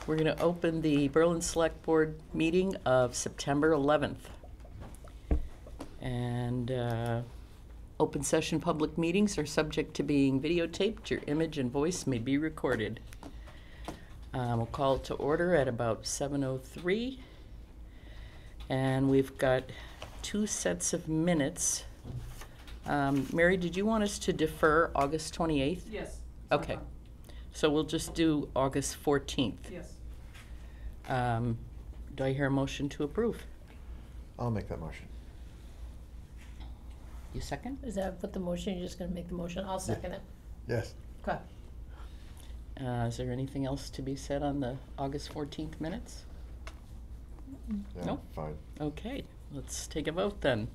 We're going to open the Berlin Select Board meeting of September 11th. And open session public meetings are subject to being videotaped. Your image and voice may be recorded. We'll call it to order at about 7:03. And we've got 2 sets of minutes. Mary, did you want us to defer August 28th? Yes. Okay. So we'll just do August 14th. Yes. Do I hear a motion to approve? I'll make that motion. You second? Is that what the motion, you're just gonna make the motion? I'll second it. Yes. Okay. Is there anything else to be said on the August 14th minutes? Yeah, No? fine. Okay, let's take a vote then.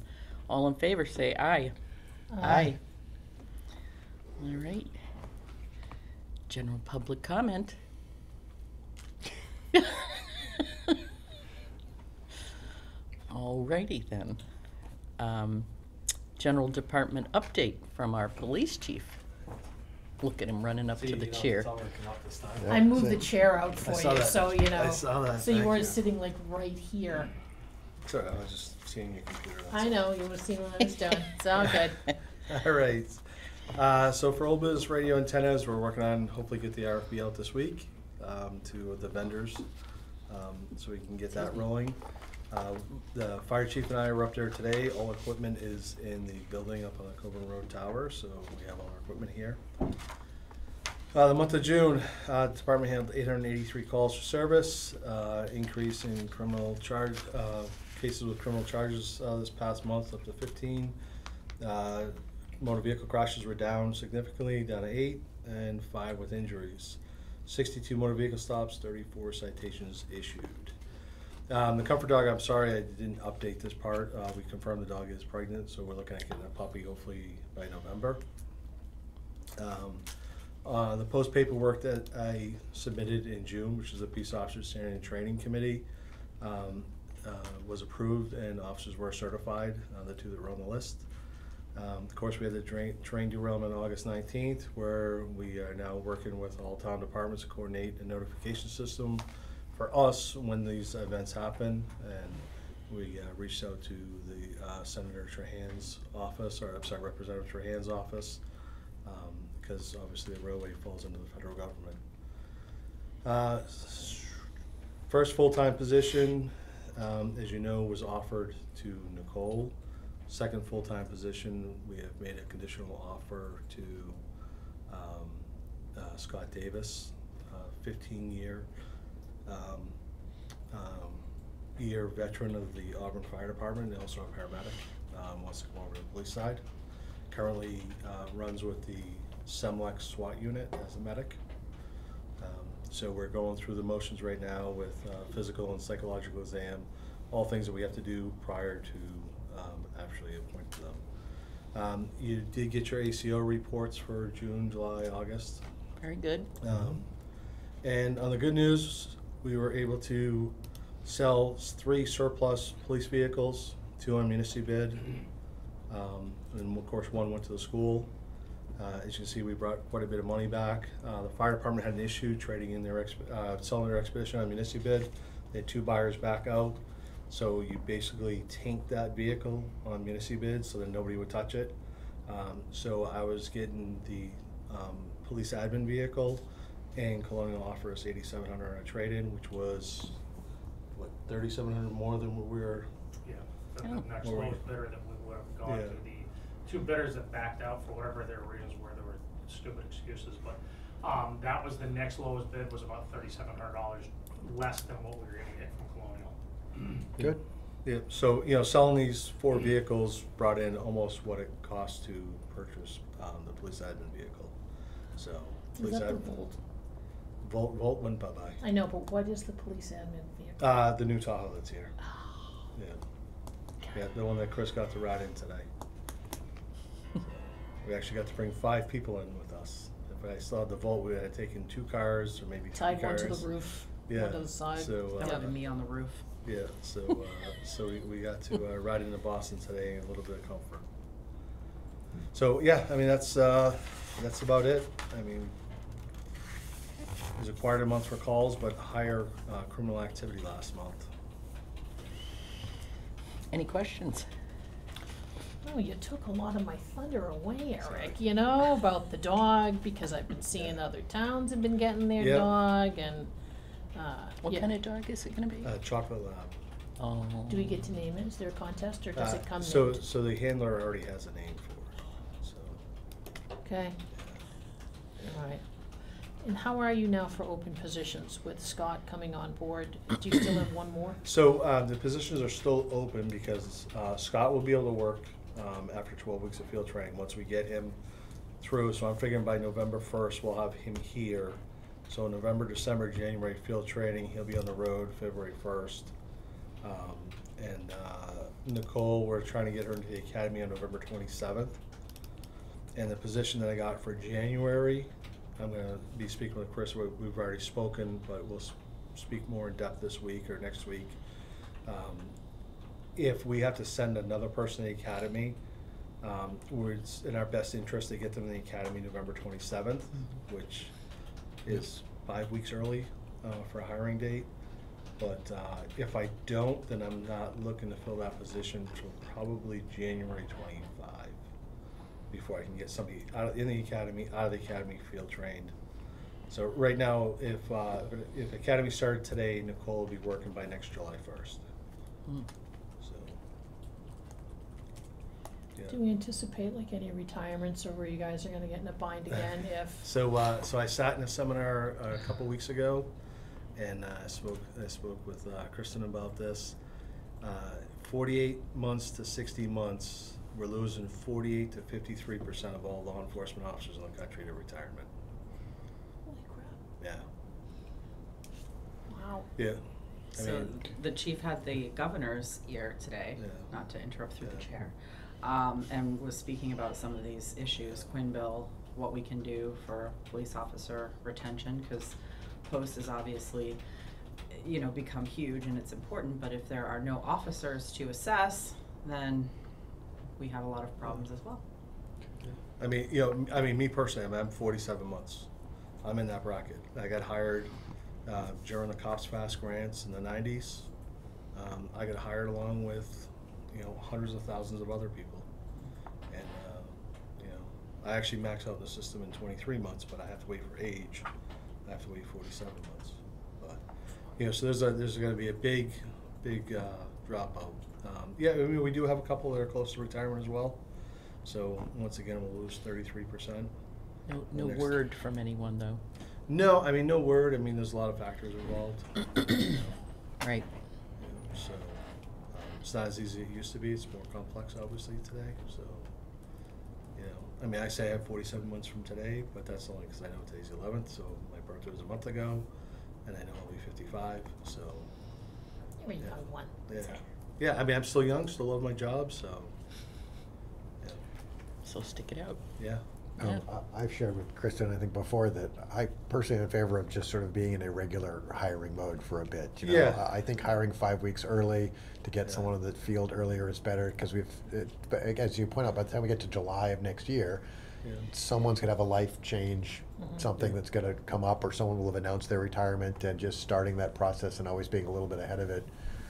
All in favor, say aye. Aye. All right. General public comment. All righty then. General department update from our police chief. Look at him running up to the chair. Yeah, I moved the same. chair out for saw you, that. so you know. I saw that. So you Thank weren't you. sitting like right here. Sorry, I was just seeing your computer. that's I know, you were seeing what I was doing. It's all good. All right. So for Old Business Radio Antennas, we're working on hopefully get the RFP out this week to the vendors, so we can get that rolling. The fire chief and I were up there today. All equipment is in the building up on the Coburn Road Tower, so we have all our equipment here. The month of June, department handled 883 calls for service, increase in criminal charge cases with criminal charges this past month up to 15. Motor vehicle crashes were down significantly, down to 8, and 5 with injuries. 62 motor vehicle stops, 34 citations issued. The comfort dog, I'm sorry I didn't update this part. We confirmed the dog is pregnant, so we're looking at getting a puppy hopefully by November. The post paperwork that I submitted in June, which is the Peace Officers Standing and Training Committee, was approved and officers were certified, the 2 that were on the list. Of course, we had the train derailment on August 19th, where we are now working with all town departments to coordinate a notification system for us when these events happen. And we reached out to the Senator Trahan's office, or I'm sorry, Representative Trahan's office, because obviously the railway falls into the federal government. First full-time position, as you know, was offered to Nicole. Second full-time position, we have made a conditional offer to Scott Davis, 15-year veteran of the Auburn Fire Department, and also a paramedic, wants to come over to the police side. Currently runs with the Semlex SWAT unit as a medic. So we're going through the motions right now with physical and psychological exam, all things that we have to do prior to actually appoint them. You did get your ACO reports for June, July, August. Very good. And on the good news, we were able to sell 3 surplus police vehicles, 2 on municipal bid, and of course 1 went to the school. As you can see, we brought quite a bit of money back. The fire department had an issue trading in their selling their Expedition on municipal bid. They had 2 buyers back out. So you basically tank that vehicle on municipal bid so that nobody would touch it. So I was getting the police admin vehicle, and Colonial offered us $8,700 on a trade-in, which was what, $3,700 more than what we were. Yeah, the Oh. next lowest bidder that we would have gone Yeah. to. The 2 bidders that backed out for whatever their reasons were, there were stupid excuses, but that was the next lowest bid, was about $3,700 less than what we were gonna get from Colonial. Good. Yeah, so, you know, selling these 4 vehicles brought in almost what it cost to purchase the police admin vehicle. So, Is police that the admin. Volt? Volt went bye-bye. I know, but what is the police admin vehicle? The new Tahoe that's here. Oh, Yeah. Yeah, the one that Chris got to ride in today. We actually got to bring 5 people in with us. If I still had the Volt, we had taken 2 cars or maybe 3 tied one cars. to the roof, Yeah. one to the side. So, That would have been me on the roof. yeah, so we got to ride into Boston today in a little bit of comfort. So yeah, I mean that's about it. I mean, was a quieter month for calls, but higher criminal activity last month. Any questions? Oh, you took a lot of my thunder away, Sorry. Eric, you know, about the dog, because I've been seeing other towns have been getting their Yep. dog, and, What yeah. kind of dog is it gonna be? Chocolate Lab. Oh. Do we get to name it? Is there a contest, or does it come So named? the handler already has a name for it, so. Okay, all right. And how are you now for open positions with Scott coming on board? Do you still have one more? So the positions are still open because Scott will be able to work after 12 weeks of field training, once we get him through. So I'm figuring by November 1st, we'll have him here. So November, December, January field training, he'll be on the road February 1st. And Nicole, we're trying to get her into the academy on November 27th. And the position that I got for January, I'm gonna be speaking with Chris. We've already spoken, but we'll speak more in depth this week or next week. If we have to send another person to the academy, it's in our best interest to get them in the academy November 27th, which is 5 weeks early for a hiring date. But if I don't, then I'm not looking to fill that position until probably January 25 before I can get somebody in the academy, out of the academy, field trained. So right now, if academy started today, Nicole will be working by next July 1st. Mm. So, yeah. Do we anticipate like any retirements, or where you guys are gonna get in a bind again if? So I sat in a seminar a couple weeks ago, and I spoke with Kristen about this. 48 months to 60 months, we're losing 48 to 53% of all law enforcement officers in the country to retirement. Holy crap, Yeah, wow. yeah. I So mean, the chief had the governor's ear today, Yeah. not to interrupt through the Yeah. chair, and was speaking about some of these issues, Quinn Bill, what we can do for police officer retention, because post is obviously, become huge and it's important, but if there are no officers to assess, then we have a lot of problems as well. I mean, me personally, I'm 47 months. I'm in that bracket. I got hired during the Cops Fast grants in the 90s. I got hired along with, hundreds of thousands of other people. And, I actually maxed out the system in 23 months, but I have to wait for age. I have to wait 47 months. But, so there's going to be a big dropout. We do have a couple that are close to retirement as well. So once again, we'll lose 33%. No Next. word from anyone, though. No, no word. There's a lot of factors involved. Right. So it's not as easy as it used to be. It's more complex, obviously, today. So, I say I have 47 months from today, but that's only because I know today's the 11th. So my birthday was a month ago, and I know I'll be 55. So You're a young one. yeah. I'm still young. Still love my job. So So stick it out. yeah. Yeah. I've shared with Kristen, I think before, that I personally am in favor of just sort of being in a regular hiring mode for a bit. Yeah. I think hiring 5 weeks early to get Yeah. someone in the field earlier is better, because as you point out, by the time we get to July of next year, Yeah. someone's gonna have a life change, something Yeah. that's gonna come up, or someone will have announced their retirement, and just starting that process and always being a little bit ahead of it.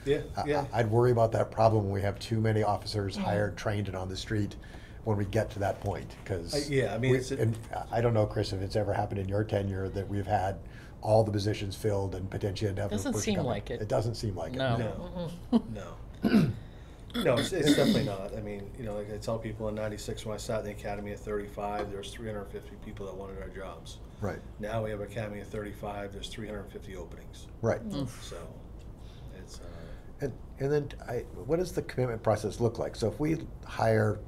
Yeah. Yeah. I'd worry about that problem when we have too many officers hired, trained, and on the street when we get to that point, because and I don't know, Chris, if it's ever happened in your tenure that we've had all the positions filled and potentially end up Doesn't with seem coming. like it. It doesn't seem like No. it. No. No, it's definitely not. Like I tell people, in '96 when I sat in the academy at 35, there was 350 people that wanted our jobs. Right, Now we have an academy at 35, there's 350 openings. right. So it's And then what does the commitment process look like? So if we hire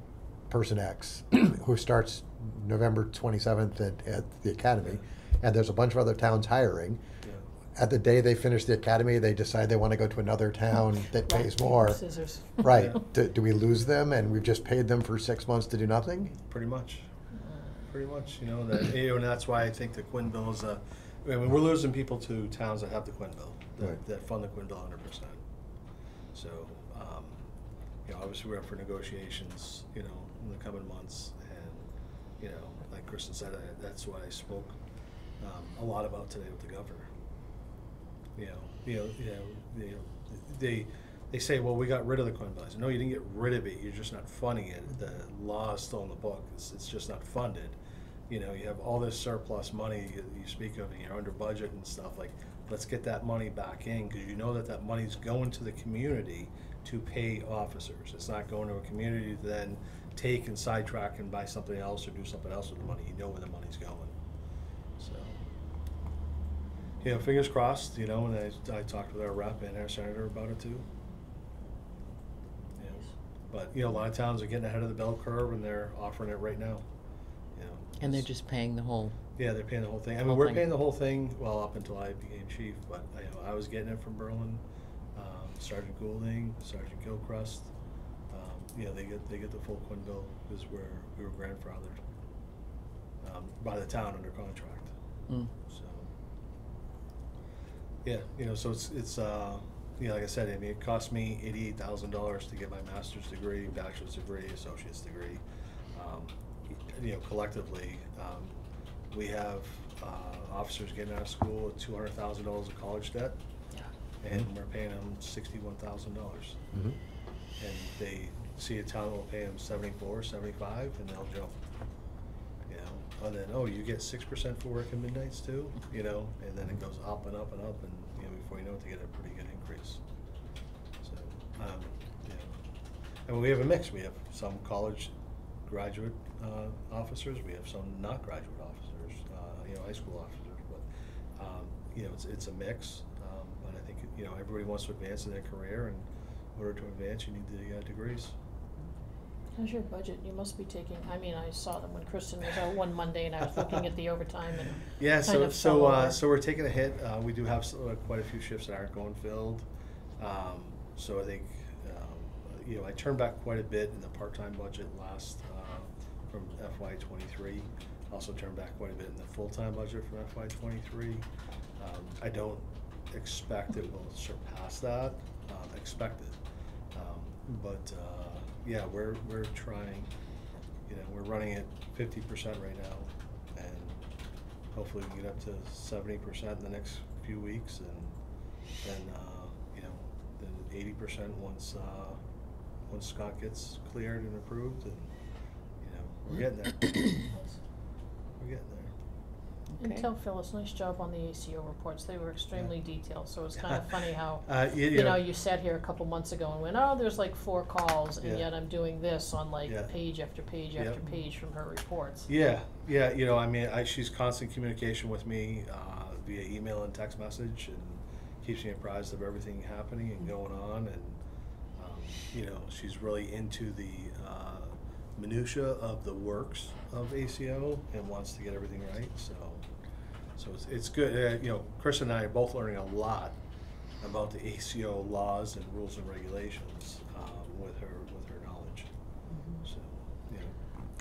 person X who starts November 27th at the academy, and there's a bunch of other towns hiring, at the day they finish the academy, they decide they want to go to another town that pays Rock, paper, more. scissors. Right. Yeah. Do we lose them, and we've just paid them for 6 months to do nothing? pretty much, and that's why I think the Quinn Bill is we're losing people to towns that have the Quinn Bill, Right. that fund the Quinn Bill 100%. So, obviously we're up for negotiations, in the coming months, and, like Kristen said, that's why I spoke a lot about today with the governor. They say, well, we got rid of the Quinn Bill. I said, no, you didn't get rid of it. You're just not funding it. The law is still in the book. It's just not funded. You have all this surplus money you speak of, and you're under budget and stuff. Like, let's get that money back in, because you know that money's going to the community to pay officers. It's not going to a community to then take and sidetrack and buy something else or do something else with the money. You know where the money's going. So, fingers crossed, and I talked with our rep and our senator about it too. But, a lot of towns are getting ahead of the bell curve, and they're offering it right now. And they're just paying the whole. Yeah, they're paying the whole thing. I mean, Whole we're thing. paying the whole thing, well, up until I became chief, but, I was getting it from Berlin, Sergeant Goulding, Sergeant Gilchrist. They get the full Quinn Bill, because we were grandfathered by the town under contract. Mm. So, yeah, so it's like I said, I mean, it cost me $88,000 to get my master's degree, bachelor's degree, associate's degree. Collectively, we have officers getting out of school with $200,000 of college debt, and we're paying them $61,000. Mm-hmm. And they see a town will pay them $74,000, $75,000, and they'll jump. And then, you get 6% for working midnights too, and then it goes up and up and up, and before you know it, they get a pretty good increase. So, and we have a mix. We have some college graduate officers. We have some not graduate officers, high school officers. But it's a mix. But I think everybody wants to advance in their career, and in order to advance, you need the degrees. How's your budget? You must be taking, I saw them when Kristen was out one Monday, and I was looking at the overtime and Yeah, kind of fell over. so we're taking a hit. We do have quite a few shifts that aren't going filled. So I think I turned back quite a bit in the part-time budget last from FY23. Also turned back quite a bit in the full-time budget from FY23. I don't expect it will surpass that. Expect it, but yeah, we're trying. We're running at 50% right now, and hopefully we can get up to 70% in the next few weeks, and then then 80% once Scott gets cleared and approved, and we're getting there. We're getting there. And Okay. tell Phyllis, nice job on the ACO reports. They were extremely detailed, so it's kind of funny how, you sat here a couple months ago and went, there's like 4 calls, and Yeah. yet I'm doing this on like Yeah. page after page after page from her reports. Yeah, she's constant communication with me via email and text message, and keeps me apprised of everything happening and going on, and she's really into the minutia of the works of ACO and wants to get everything right. So it's good. Chris and I are both learning a lot about the ACO laws and rules and regulations with her knowledge. Mhm. So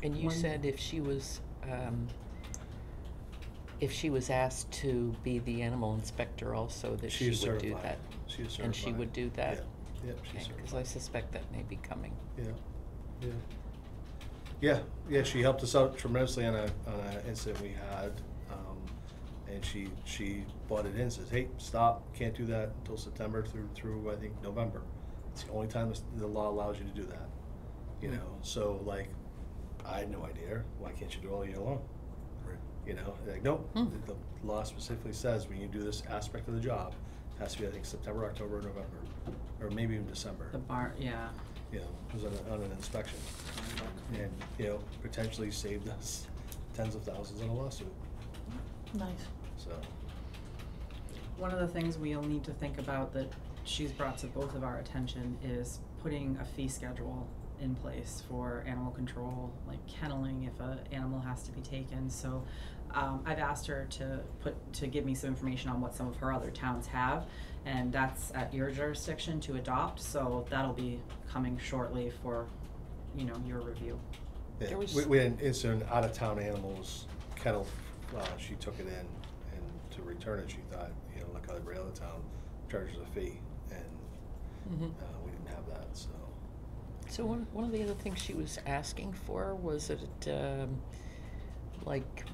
And you said if she was asked to be the animal inspector also, that she she's would do certified. that. She is certified. And she would do that? Yeah, she's certified. Because I suspect that may be coming. Yeah. She helped us out tremendously on an incident we had, and she butted in, says, "Hey, stop! Can't do that until September through I think November. It's the only time the law allows you to do that." So like, I had no idea. Why can't you do it all year long? Like, nope. The law specifically says when you do this aspect of the job, it has to be, I think, September, October, November, or maybe even December. The bar, yeah. It was on an inspection, and potentially saved us tens of thousands in a lawsuit. Nice. So One of the things we'll need to think about that she's brought to both of our attention is putting a fee schedule in place for animal control, like kenneling if an animal has to be taken. So I've asked her to give me some information on what some of her other towns have, and that's at your jurisdiction to adopt. So that'll be coming shortly for, your review. yeah, There was- we had an incident, out of town animals kennel. She took it in, and to return it, she thought like every other town charges a fee, and Mm-hmm. we didn't have that. So one of the other things she was asking for was that like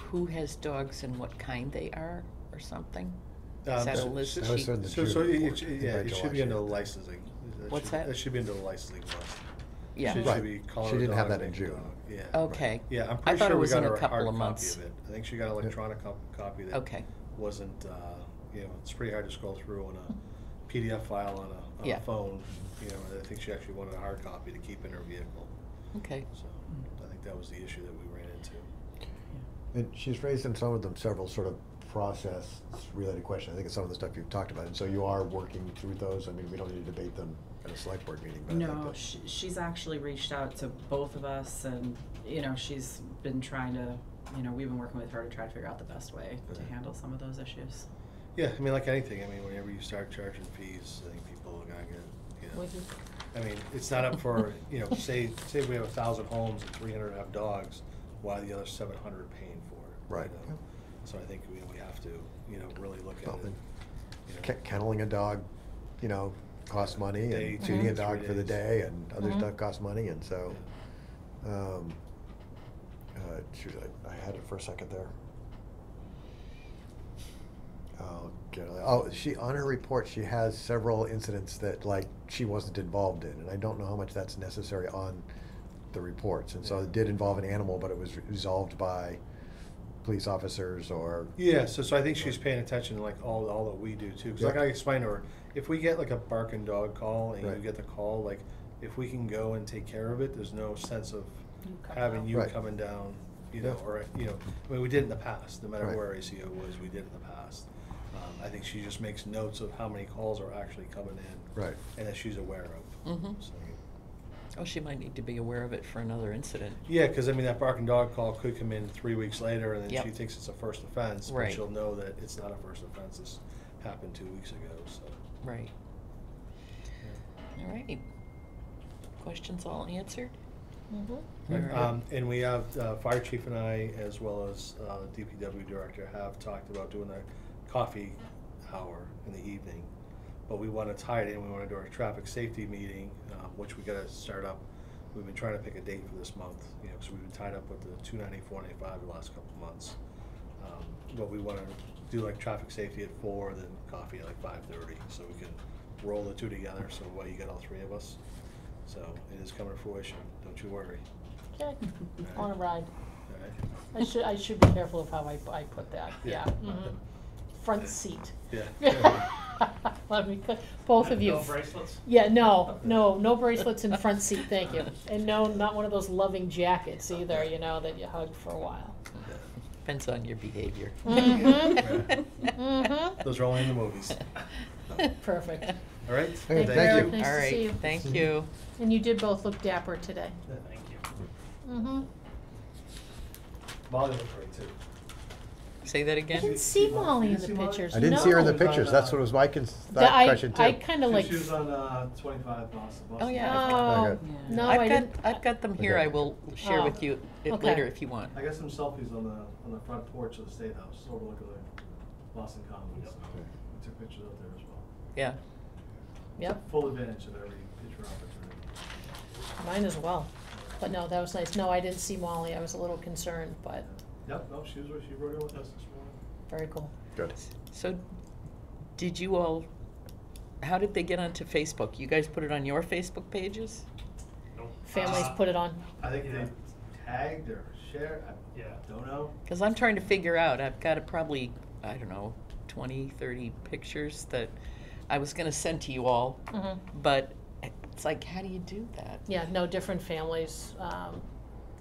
who has dogs and what kind they are or something? Is that a So- list That was sheet? in the So, June report, yeah, by it July should be under the sheet. licensing. What's that? It should be under the licensing list. Yeah. Should Right. be color She didn't have dog, that in make June. dog. Yeah. Okay. Yeah, I'm I pretty thought sure it we was got in a her a couple hard of copy months. of it. I think she got an electronic copy that Okay. wasn't, you know, it's pretty hard to scroll through on a PDF file on Yeah. a phone. You know, I think she actually wanted a hard copy to keep in her vehicle. Okay. So I think that was the issue that we ran into. And she's raised in some of them several sort of process-related questions. I think it's some of the stuff you've talked about. And so you are working through those? I mean, we don't need to debate them at a select board meeting, but I think No, that- she's actually reached out to both of us, and, you know, she's been trying to, you know, we've been working with her to try to figure out the best way to Right. handle some of those issues. Yeah, I mean, like anything, I mean, whenever you start charging fees, I think people are gonna get, you know. With you. I mean, it's not up for, you know, say we have 1,000 homes and 300 have dogs, why are the other 700 paying for it? Right. You know? So I think we have to, you know, really look at Well, it. then, You know. Kenneling a dog, you know, costs money, Day, and feeding a 2 to 3 dog for the days. day, and other Mhm. stuff costs money, and so, shoot, I had it for a second there. On her report, she has several incidents that, like, she wasn't involved in, and I don't know how much that's necessary on the reports, and so Yeah. it did involve an animal, but it was resolved by police officers or. Yeah, so I think she's paying attention to like all that we do too. Because like Yeah. I explained to her, if we get like a barking dog call and Right. you get the call, like if we can go and take care of it, there's no sense of You come having out. you Right. coming down, you know, Yeah. or you know, I mean we did in the past. No matter Right. where ACO was, we did in the past. I think she just makes notes of how many calls are actually coming in, Right. and that she's aware of. Mhm. So, Oh, she might need to be aware of it for another incident. yeah, because I mean that barking dog call could come in 3 weeks later, and then Yep. she thinks it's a first offense, but Right. she'll know that it's not a first offense. This happened 2 weeks ago, so. Right. All right. Questions all answered? Mhm. All right. And we have, Fire Chief and I, as well as DPW Director, have talked about doing a coffee hour in the evening. But we want to tie it in, we want to do our traffic safety meeting, which we got to start up. We've been trying to pick a date for this month, you know, because we've been tied up with the 290, 495 the last couple of months. But we want to do like traffic safety at 4, then coffee at like 5:30, so we can roll the two together, so you get all 3 of us. So it is coming to fruition, don't you worry. Okay, on a ride. All right? I should be careful of how I put that, Yeah. yeah. Mhm. Front seat. Yeah. Let me, both of you. No bracelets? Yeah, no bracelets in front seat, thank you. And no, not one of those loving jackets either, you know, that you hug for a while. Depends on your behavior. Mhm. Mhm. Those are only in the movies. Perfect. All right? Hey, Thank thank you. you. Nice All to right, see you. thank you. And you did both look dapper today. Thank you. Mm-hmm. Molly looked great too. Say that I again? didn't see Molly in You the see Molly? pictures. I didn't see her in the No. pictures, that's what was my I question too. I kind of like. She was on 25 Boston. Oh, yeah. Oh, Okay. no, I've I got, didn't. I've got them here. Okay. I will share Oh, with you it okay. later if you want. I got some selfies on the front porch of the State House overlooking the Boston Commons. We took pictures out there as well. Yeah. Yep, Full advantage of every picture opportunity. mine as well. But no, that was nice. No, I didn't see Molly. I was a little concerned, but Yep, no, she rode in with us this morning. very cool. Good. So, did you all, how did they get onto Facebook? You guys put it on your Facebook pages? Nope. Families put it on. I think Yeah. they tagged or shared, I Yeah. don't know. Because I'm trying to figure out, I've got probably, I don't know, 20, 30 pictures that I was going to send to you all, Mhm. but it's like, how do you do that? Yeah, no, different families.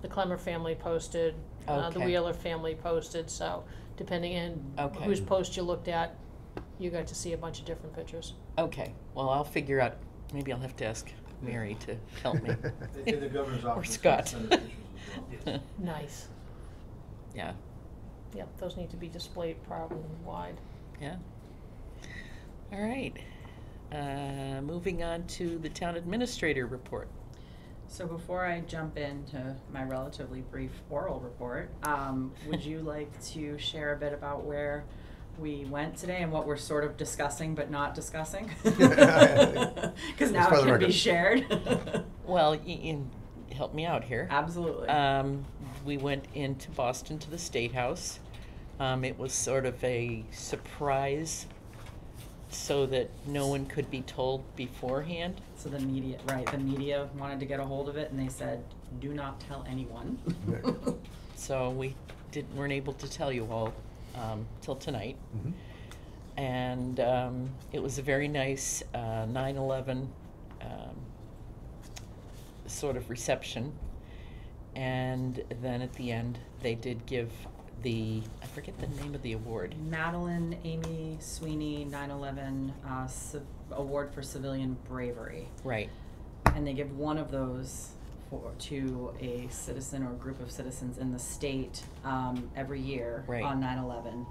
The Clemmer family posted, the Okay. Wheeler family posted, so depending on Okay. whose post you looked at, you got to see a bunch of different pictures. Okay, well, I'll figure out, maybe I'll have to ask Mary to help me. In the governor's Or office. Scott. sent us pictures as well. Nice. Yeah, Yep, those need to be displayed proud and wide. yeah. All right. Moving on to the town administrator report. So before I jump into my relatively brief oral report, would you like to share a bit about where we went today and what we're sort of discussing but not discussing? Because now for it the can be record. shared. Well, help me out here. Absolutely. We went into Boston to the State House. It was sort of a surprise so that no one could be told beforehand. So the media, right, the media wanted to get a hold of it and they said, do not tell anyone. So we weren't able to tell you all till tonight. Mhm. And it was a very nice 9/11 sort of reception. And then at the end, they did give I forget the name of the award. Madeline Amy Sweeney 9/11 Award for Civilian Bravery. Right. And they give one of those to a citizen or a group of citizens in the state every year Right. on 9/11.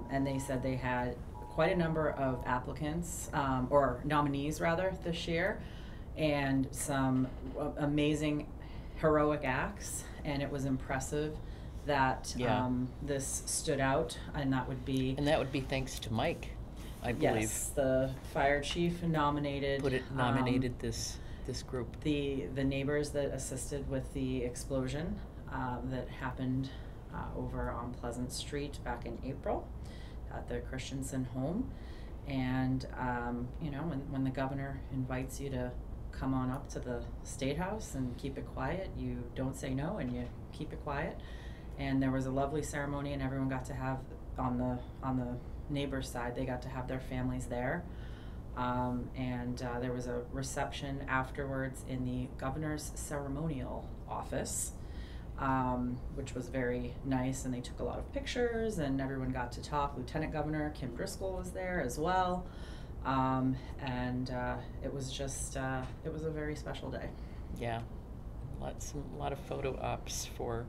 And they said they had quite a number of applicants, or nominees rather, this year, and some amazing heroic acts, and it was impressive that Yeah. this stood out, and that would be And that would be thanks to Mike, I believe. yes, the fire chief nominated Nominated this group. the neighbors that assisted with the explosion that happened over on Pleasant Street back in April at the Christensen home. And you know, when the governor invites you to come on up to the State House and keep it quiet, you don't say no and you keep it quiet. And there was a lovely ceremony, and everyone got to have on the neighbor's side, they got to have their families there. And there was a reception afterwards in the governor's ceremonial office, which was very nice, and they took a lot of pictures and everyone got to talk. Lieutenant Governor Kim Driscoll was there as well. And it was just, it was a very special day. Yeah. A lot of photo ops for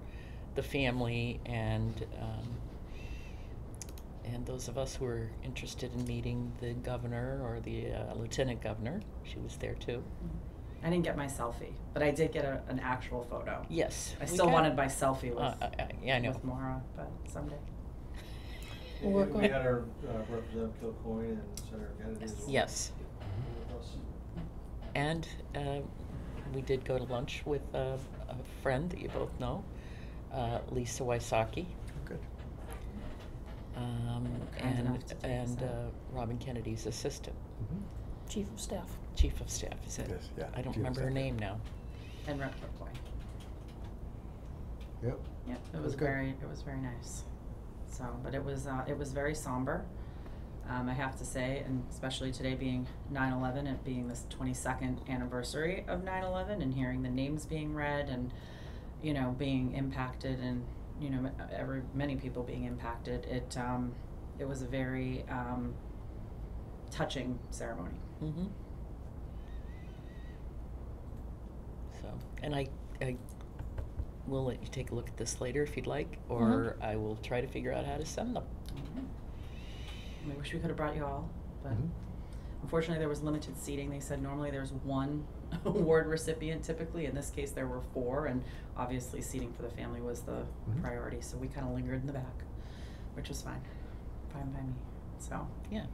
the family and those of us who were interested in meeting the governor or the lieutenant governor. She was there too. I didn't get my selfie, but I did get an actual photo. Yes. I still wanted my selfie with, yeah, I know. with Maura, but someday. We'll work on We it. had our Representative Kilcoyne and Senator Kennedy as well. Yes. With us. And we did go to lunch with a friend that you both know, Lisa Wysocki, Good. Kind enough to take us and out. Robin Kennedy's assistant, Mhm. Chief of Staff. chief of staff, is it? Yes, yeah, I don't chief of remember her staff. name now. And Rep. Kilcoyne. Yep. Yep, That it was was good. very nice. So, but it was very somber, I have to say, and especially today being 9/11, it being this 22nd anniversary of 9/11, and hearing the names being read, and you know, being impacted, and you know, many people being impacted. It was a very touching ceremony. Mm-hmm. So, and I will let you take a look at this later if you'd like, or I will try to figure out how to send them. I wish we could have brought you all, but Mhm. unfortunately there was limited seating. They said normally there's one award recipient typically. In this case there were 4, and obviously seating for the family was the Mhm. priority, so we kind of lingered in the back, which was fine by me. So, Yeah.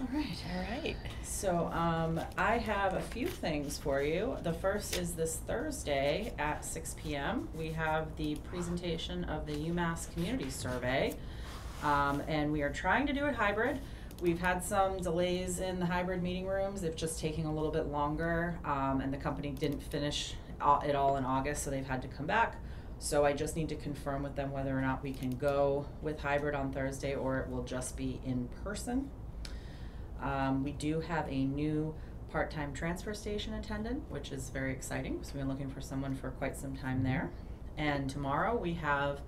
all right. All right. So I have a few things for you. The first is this Thursday at 6 p.m. We have the presentation of the UMass Community Survey, and we are trying to do it hybrid. We've had some delays in the hybrid meeting rooms. They've just taken a little bit longer, and the company didn't finish it all in August, so they've had to come back. So I just need to confirm with them whether or not we can go with hybrid on Thursday, or it will just be in person. We do have a new part-time transfer station attendant, which is very exciting, because we've been looking for someone for quite some time there. And tomorrow we have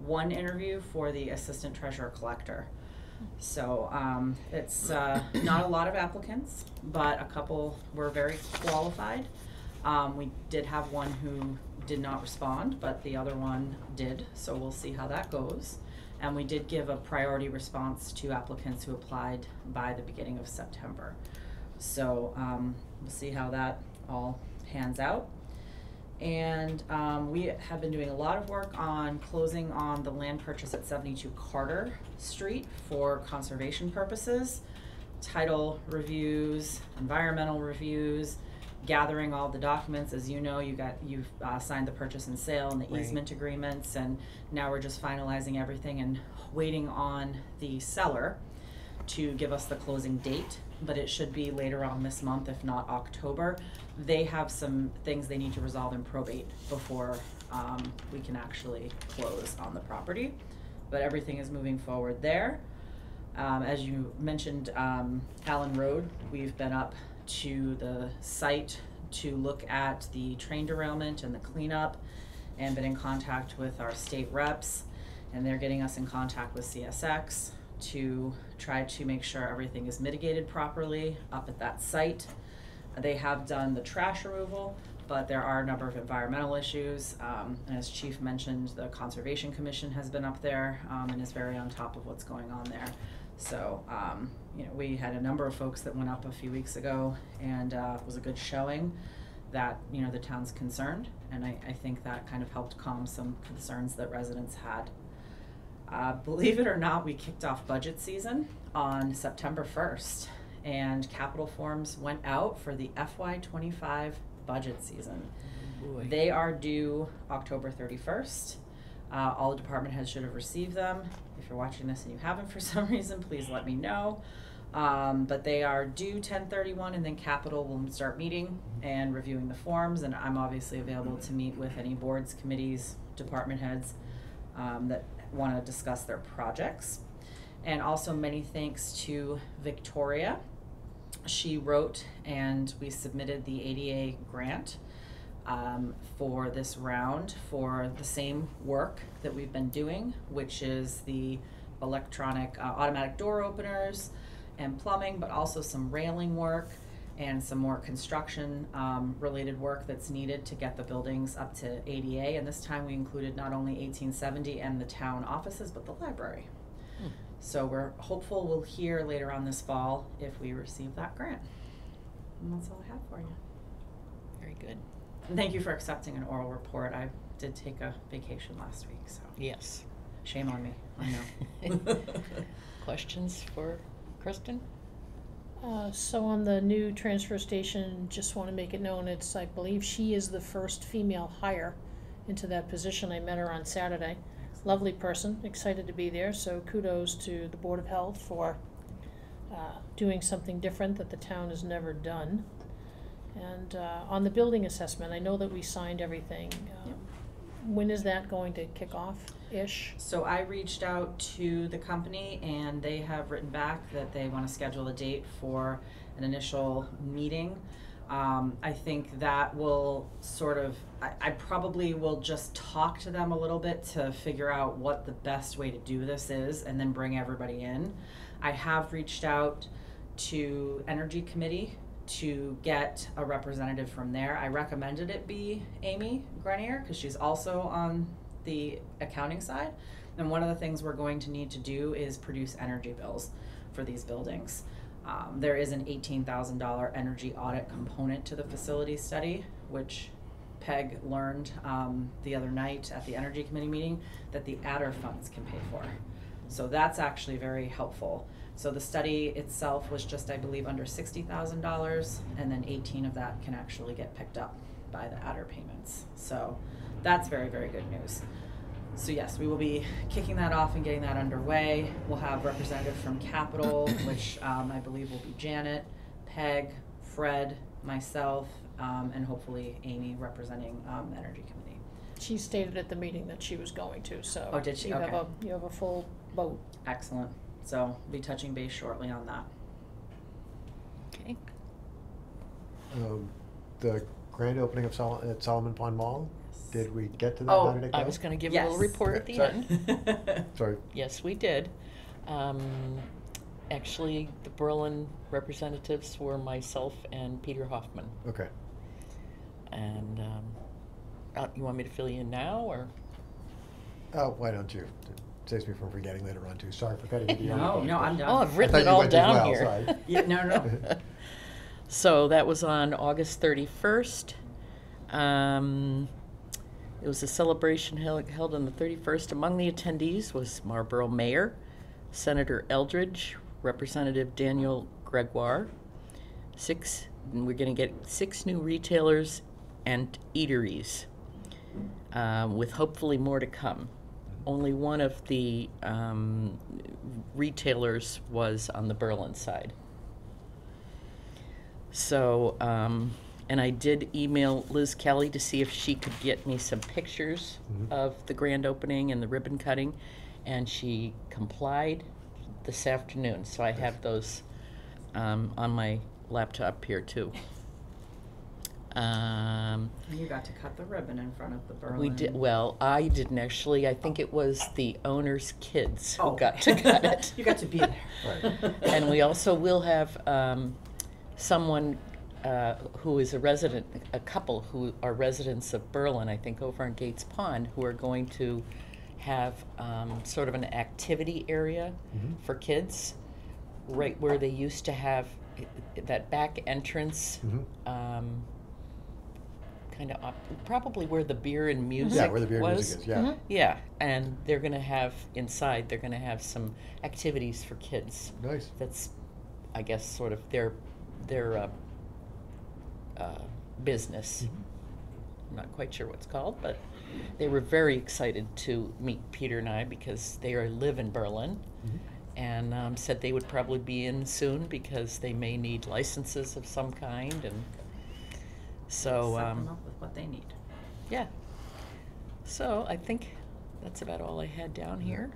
one interview for the assistant treasurer collector. So it's not a lot of applicants, but a couple were very qualified. We did have one who did not respond, but the other one did, so we'll see how that goes. And we did give a priority response to applicants who applied by the beginning of September. So we'll see how that all pans out. And we have been doing a lot of work on closing on the land purchase at 72 Carter Street for conservation purposes, title reviews, environmental reviews, gathering all the documents. As you know, you've signed the purchase and sale and the Right. easement agreements, and now we're just finalizing everything and waiting on the seller to give us the closing date, but it should be later on this month, if not October. They have some things they need to resolve in probate before we can actually close on the property, but everything is moving forward there. As you mentioned, Allen Road, we've been up to the site to look at the train derailment and the cleanup, and been in contact with our state reps, and they're getting us in contact with CSX to try to make sure everything is mitigated properly up at that site. They have done the trash removal, but there are a number of environmental issues. And as Chief mentioned, the Conservation Commission has been up there and is very on top of what's going on there. So, you know, we had a number of folks that went up a few weeks ago, and it was a good showing that, you know, the town's concerned, and I think that kind of helped calm some concerns that residents had. Believe it or not, we kicked off budget season on September 1st, and capital forms went out for the FY25 budget season. Boy. They are due October 31st. All the department heads should have received them. If you're watching this and you haven't for some reason, please let me know. But they are due 10/31, and then capital will start meeting and reviewing the forms, and I'm obviously available to meet with any boards, committees, department heads that want to discuss their projects. And also many thanks to Victoria. She wrote and we submitted the ADA grant for this round for the same work that we've been doing, which is the electronic automatic door openers and plumbing, but also some railing work and some more construction related work that's needed to get the buildings up to ADA. And this time we included not only 1870 and the town offices, but the library. So we're hopeful we'll hear later on this fall if we receive that grant. And that's all I have for you. Very good. And thank you for accepting an oral report. I did take a vacation last week, so Yes. shame on me. I know. Questions for Kristen? So on the new transfer station, just want to make it known, I believe she is the first female hire into that position. I met her on Saturday. Lovely person, excited to be there, so kudos to the Board of Health for doing something different that the town has never done. And on the building assessment, I know that we signed everything. When is that going to kick off-ish? So I reached out to the company, and they have written back that they want to schedule a date for an initial meeting. I think that will sort of, I probably will just talk to them a little bit to figure out what the best way to do this is, and then bring everybody in. I have reached out to Energy Committee to get a representative from there. I recommended it be Amy Grenier, because she's also on the accounting side. And one of the things we're going to need to do is produce energy bills for these buildings. There is an $18,000 energy audit component to the facility study, which Peg learned the other night at the Energy Committee meeting that the adder funds can pay for. So that's actually very helpful. So the study itself was just, I believe, under $60,000, and then 18 of that can actually get picked up by the adder payments. So that's very, very good news. So yes, we will be kicking that off and getting that underway. We'll have representatives from Capital, which I believe will be Janet, Peg, Fred, myself, and hopefully Amy representing the Energy Committee. She stated at the meeting that she was going to, so. Oh, did she? You have Okay. you have a full boat. Excellent. So we'll be touching base shortly on that. Okay. The grand opening of at Solomon Pond Mall, did we get to that? Oh, How did it go? I was going to give a little Yes. report at the Sorry. end. Sorry. Yes, we did. Actually, the Berlin representatives were myself and Peter Hoffman. Okay. And you want me to fill you in now, or? Oh, why don't you? It saves me from forgetting later on too. Sorry for cutting you. No, I'm done. Oh, I've I written thought it you all went as down well, here. sorry. Yeah, no. So that was on August 31st. It was a celebration held on the 31st. Among the attendees was Marlborough Mayor, Senator Eldridge, Representative Daniel Gregoire, 6 we're gonna get 6 new retailers and eateries, with hopefully more to come. Only one of the retailers was on the Berlin side. So, and I did email Liz Kelly to see if she could get me some pictures of the grand opening and the ribbon cutting, and she complied this afternoon. So I have those on my laptop here too. You got to cut the ribbon in front of the Berlin. We did, well, I didn't actually. I think it was the owner's kids who Oh. got to cut it. You got to be there. Right. And we also will have someone who is a couple who are residents of Berlin, I think over on Gates Pond, who are going to have sort of an activity area for kids, right where they used to have that back entrance, kind of probably where the beer and music Yeah, where the beer and was. music is, yeah. Mhm. Yeah, and they're going to have inside. They're going to have some activities for kids. Nice. That's, I guess, sort of their business. I'm not quite sure what's called, but they were very excited to meet Peter and I because they live in Berlin, and said they would probably be in soon because they may need licenses of some kind, and so Set them up with what they need. yeah. So I think that's about all I had down here.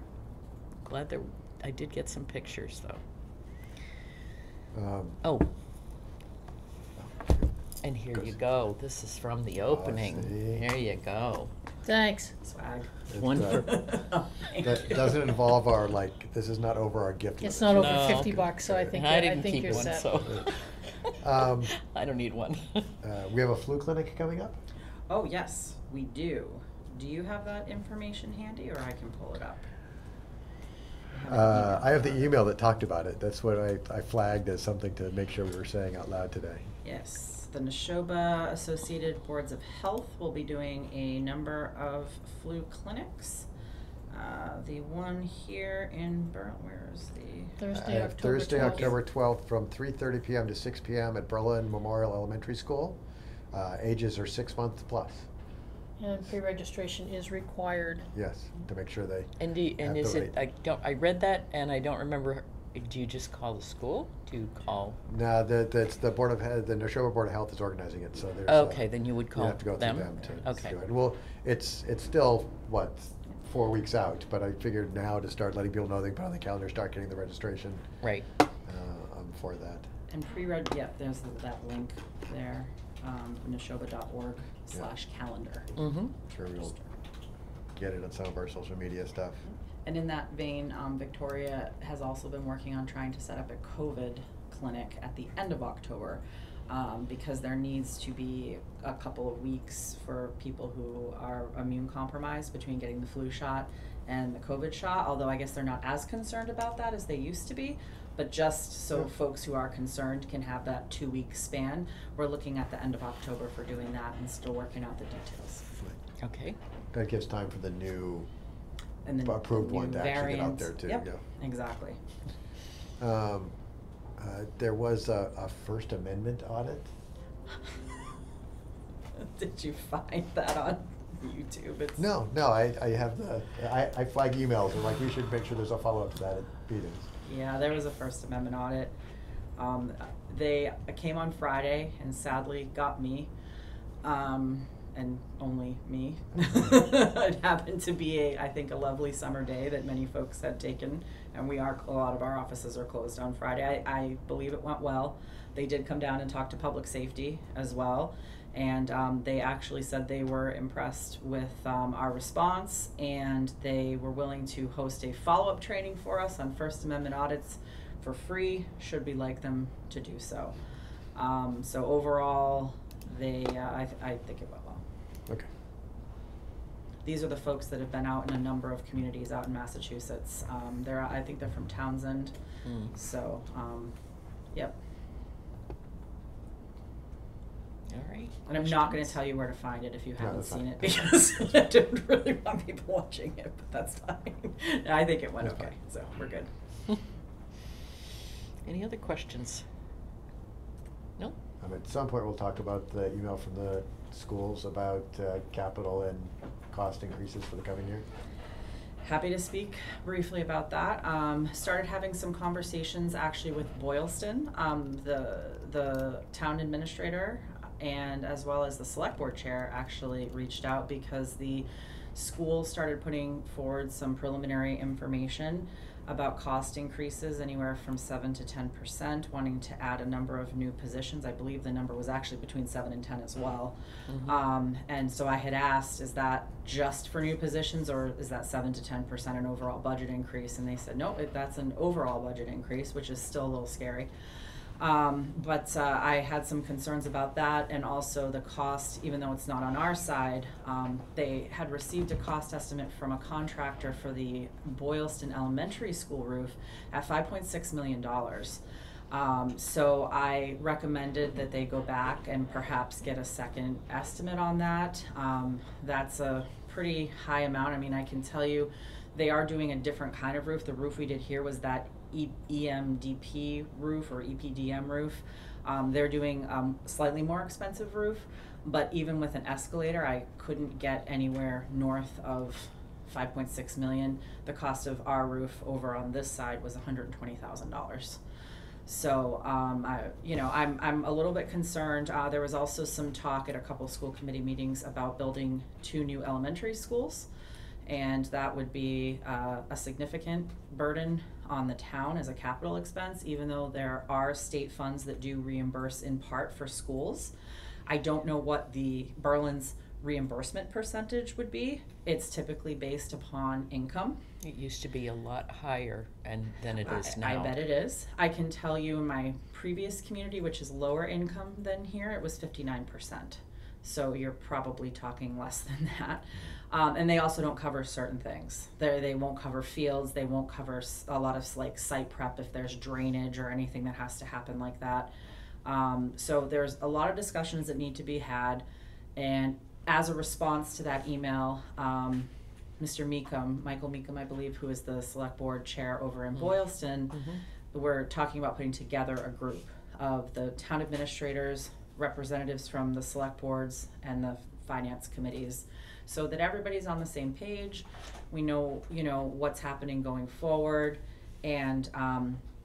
Glad that I did get some pictures though. Oh. And here you go. This is from the opening. see. Here you go. Thanks. Swag. One for That doesn't involve our, like, this is not over our gift limit. It's not over No. 50 bucks, so I think, I I didn't think keep you're one, set. so Um, I don't need one. We have a flu clinic coming up? Oh, yes, we do. Do you have that information handy, or I can pull it up? I have the email that talked about it. That's what I flagged as something to make sure we were saying out loud today. Yes, the Neshoba Associated Boards of Health will be doing a number of flu clinics. The one here in Berlin, where is the? Thursday, October 12th. Thursday, October 12th, from 3:30 p.m. to 6 p.m. at Berlin Memorial Elementary School. Ages are 6 months plus. And pre-registration is required. Yes, to make sure they. And At is the it? I read that and I don't remember. Do you just call the school? Do you call? No, that's the Board of the Neshoba Board of Health is organizing it, so there's. Okay, then you would call You have to go them. through them to Okay. do it. Well, it's still, what, 4 weeks out, but I figured now to start letting people know they can put on the calendar, start getting the registration Right. for that. And pre-reg, yeah, there's that link there, neshoba.org/calendar. Mm-hmm. Sure we'll get it on some of our social media stuff. And in that vein, Victoria has also been working on trying to set up a COVID clinic at the end of October, because there needs to be a couple of weeks for people who are immune compromised between getting the flu shot and the COVID shot, although I guess they're not as concerned about that as they used to be. But just so folks who are concerned can have that 2-week span, we're looking at the end of October for doing that and still working out the details. Okay. That gives time for the new And then approved the one new to actually get out variants. there too. Yep, Yeah. exactly. There was a First Amendment audit. Did you find that on YouTube? It's No, I have I flag emails and like we should make sure there's a follow-up to that at meetings. Yeah, there was a First Amendment audit. They came on Friday and sadly got me, and only me. It happened to be I think a lovely summer day that many folks had taken, and a lot of our offices are closed on Friday. I believe it went well. They did come down and talk to public safety as well, and they actually said they were impressed with our response, and they were willing to host a follow-up training for us on First Amendment audits for free, should we like them to do so. So overall, I think it went well. Okay. These are the folks that have been out in a number of communities out in Massachusetts. I think they're from Townsend. So, yep. All right. And I'm not going to tell you where to find it if you No, haven't that's seen fine. it, because I didn't really want people watching it, but that's fine. I think it went That's okay, so we're good. Any other questions? No? At some point, we'll talk about the email from the schools about capital and cost increases for the coming year. Happy to speak briefly about that. Started having some conversations actually with Boylston, the town administrator, and as well as the select board chair actually reached out because the school started putting forward some preliminary information about cost increases anywhere from 7 to 10%, wanting to add a number of new positions. I believe the number was actually between 7 and 10 as well. And so I had asked, is that just for new positions, or is that 7 to 10% an overall budget increase? And they said, no, that's an overall budget increase, which is still a little scary. But I had some concerns about that, and also the cost, even though it's not on our side. They had received a cost estimate from a contractor for the Boylston Elementary School roof at $5.6 million. So I recommended that they go back and perhaps get a second estimate on that. That's a pretty high amount. I mean, I can tell you they are doing a different kind of roof. The roof we did here was that EMDP roof or EPDM roof. They're doing slightly more expensive roof, but even with an escalator, I couldn't get anywhere north of 5.6 million. The cost of our roof over on this side was $120,000. So I'm a little bit concerned. There was also some talk at a couple school committee meetings about building 2 new elementary schools, and that would be a significant burden on the town as a capital expense, even though there are state funds that do reimburse in part for schools. I don't know what the Berlin's reimbursement percentage would be. It's typically based upon income. It used to be a lot higher than it is now. I bet it is. I can tell you in my previous community, which is lower income than here, it was 59%. So you're probably talking less than that. And they also don't cover certain things. They won't cover fields. They won't cover a lot of like site prep if there's drainage or anything that has to happen like that. So there's a lot of discussions that need to be had. And as a response to that email, Mr. Meekum, Michael Meekum, I believe, who is the select board chair over in Boylston, we're talking about putting together a group of the town administrators, representatives from the select boards and the finance committees, so that everybody's on the same page. We know, what's happening going forward, and,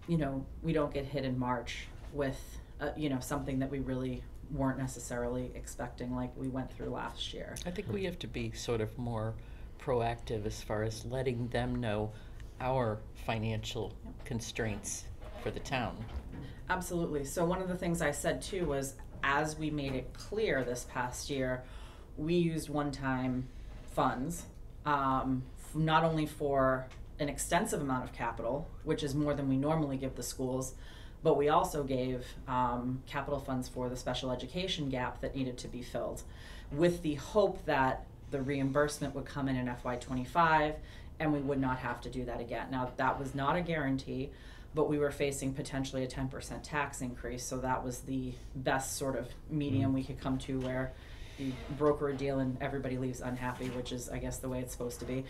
we don't get hit in March with, something that we really weren't necessarily expecting like we went through last year. I think we have to be sort of more proactive as far as letting them know our financial constraints for the town. Absolutely. So one of the things I said too was, as we made it clear this past year, we used one-time funds, not only for an extensive amount of capital, which is more than we normally give the schools, but we also gave capital funds for the special education gap that needed to be filled, with the hope that the reimbursement would come in FY25 and we would not have to do that again. Now, that was not a guarantee, but we were facing potentially a 10% tax increase, so that was the best sort of medium we could come to, where you broker a deal and everybody leaves unhappy, which is, I guess, the way it's supposed to be.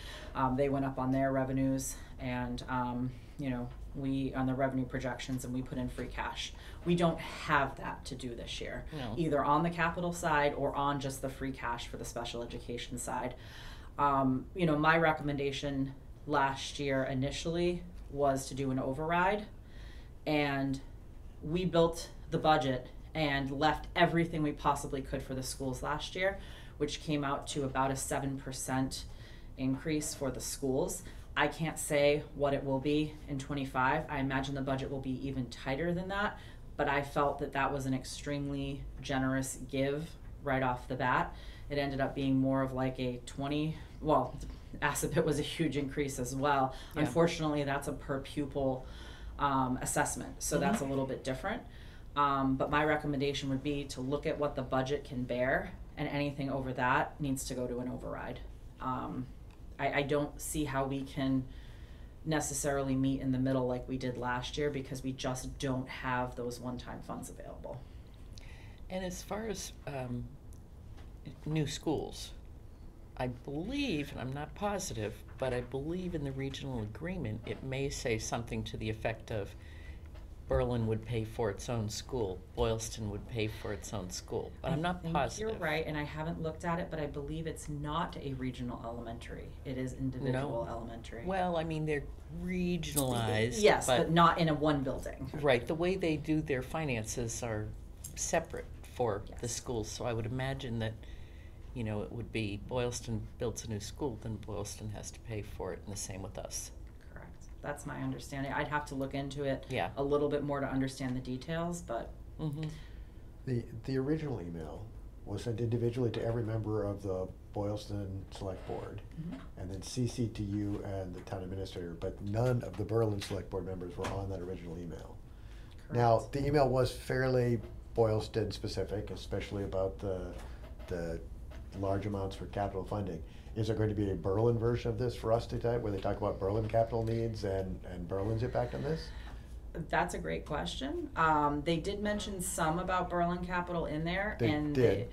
They went up on their revenues, and we on the revenue projections, and we put in free cash. We don't have that to do this year, either on the capital side or on just the free cash for the special education side. My recommendation last year initially was to do an override, and we built the budget and left everything we possibly could for the schools last year, which came out to about a 7% increase for the schools. I can't say what it will be in 25. I imagine the budget will be even tighter than that, but I felt that that was an extremely generous give right off the bat. It ended up being more of like a 20, well, ASAPIT was a huge increase as well. Yeah. Unfortunately, that's a per pupil assessment, so that's a little bit different. But my recommendation would be to look at what the budget can bear, and anything over that needs to go to an override. I don't see how we can necessarily meet in the middle like we did last year, because we just don't have those one-time funds available. And as far as new schools, I believe, and I'm not positive, but I believe in the regional agreement it may say something to the effect of Berlin would pay for its own school, Boylston would pay for its own school, but I'm not I think positive. you're right, and I haven't looked at it, but I believe it's not a regional elementary. It is individual No. elementary. Well, I mean, they're regionalized. Yes, but not in a one building. Right, the way they do their finances are separate for the Yes. schools, so I would imagine that, you know, it would be Boylston builds a new school, then Boylston has to pay for it, and the same with us. Correct. That's my understanding. I'd have to look into it Yeah. a little bit more to understand the details, but Mm-hmm. The original email was sent individually to every member of the Boylston Select Board, and then CC'd to you and the town administrator, but none of the Berlin Select Board members were on that original email. Now, correct. the email was fairly Boylston specific, especially about the large amounts for capital funding. Is there going to be a Berlin version of this for us to type, where they talk about Berlin capital needs and Berlin's impact on this? That's a great question. They did mention some about Berlin Capital in there, They and did.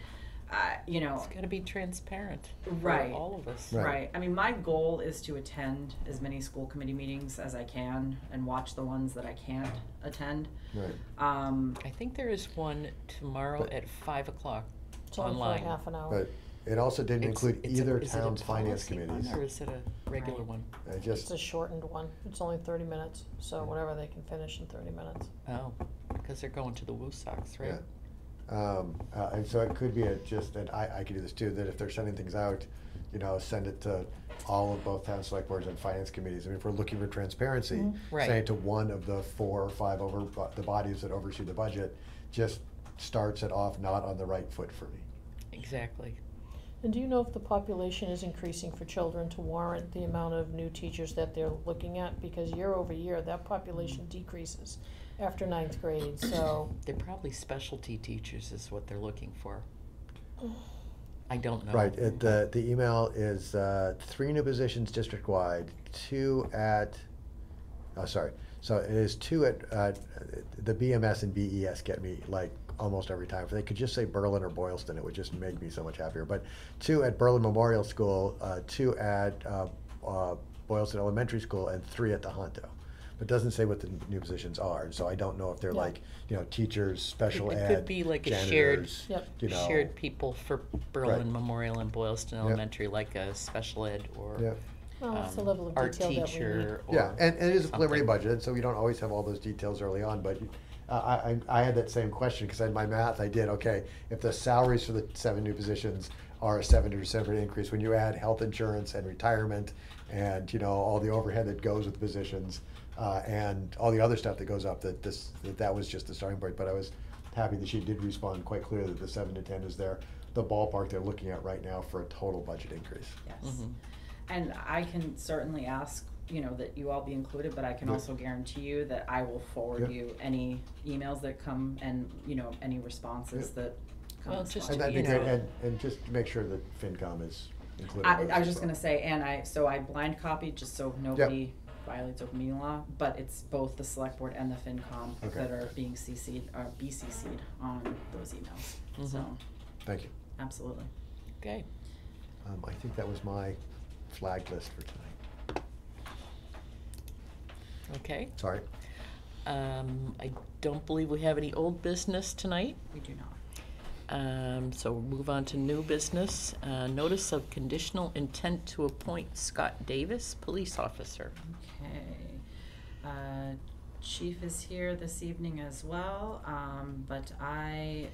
you know, It's gotta be transparent for Right. all of us. Right. right. I mean, my goal is to attend as many school committee meetings as I can and watch the ones that I can't attend. Right. I think there is one tomorrow But- at 5 o'clock It's only for online. half an hour. But it also didn't include It's a- either is it a town's finance policy one, committees. or is it a regular Right. one? I It's just, a shortened one. It's only 30 minutes, so whatever they can finish in 30 minutes. Oh, because they're going to the Woo Sox, right? yeah. And so it could be and I could do this too, that if they're sending things out, you know, send it to all of both town select boards and finance committees. I mean, if we're looking for transparency, Right. send it to one of the 4 or 5 the bodies that oversee the budget, just starts it off not on the right foot for me. Exactly. And do you know if the population is increasing for children to warrant the amount of new teachers that they're looking at? Because year over year, that population decreases after 9th grade, so. They're probably specialty teachers is what they're looking for. I don't know. Right, the email is 3 new positions district-wide, 2 at, so it is 2 at, the BMS and BES get me like almost every time. If they could just say Berlin or Boylston, it would just make me so much happier. But 2 at Berlin Memorial School, 2 at Boylston Elementary School, and 3 at Tohoto. But it doesn't say what the new positions are, so I don't know if they're Yeah. like, you know, teachers, special It ed, could be like a shared, janitors, Yep. you know. shared people for Berlin Right. Memorial and Boylston Yep. Elementary, like a special ed or Yeah. Well, that's the um, level of art detail that we need. teacher or Yeah, and it is a preliminary something. budget, so we don't always have all those details early on, but I had that same question, because in my math, I did, okay, if the salaries for the 7 new positions are a 70% increase, when you add health insurance and retirement and, you know, all the overhead that goes with the positions, and all the other stuff that goes up, that was just the starting point. But I was happy that she did respond quite clearly that the 7 to 10 is the ballpark they're looking at right now for a total budget increase. Yes. Mhm. And I can certainly ask, you know, that you all be included, but I can Yeah. also guarantee you that I will forward Yeah. you any emails that come and, you know, any responses Yeah. that come. Well, as just well. And that'd be you great, know. and just to make sure that FinCom is included. in I this was as just well. gonna say, and I blind copied just so nobody violates open meeting law, but it's both the select board and the FinCom Okay. that are being CC'd, or BCC'd on those emails, so, Mhm. Thank you. absolutely. Okay. I think that was my flag list for tonight. Okay. Sorry. I don't believe we have any old business tonight. We do not. So we'll move on to new business. Notice of conditional intent to appoint Scott Davis, police officer. Okay. Chief is here this evening as well, but I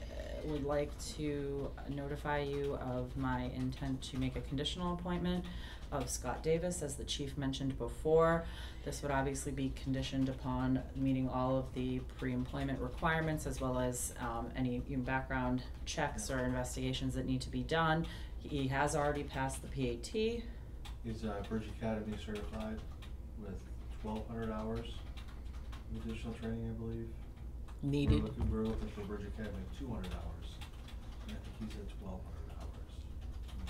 would like to notify you of my intent to make a conditional appointment of Scott Davis, as the chief mentioned before. This would obviously be conditioned upon meeting all of the pre-employment requirements, as well as any background checks or investigations that need to be done. He has already passed the PAT. He's Bridge Academy certified with 1,200 hours of additional training, I believe. Needed. We're looking for Bridge Academy 200 hours, and I think he's at 1,200 hours. He's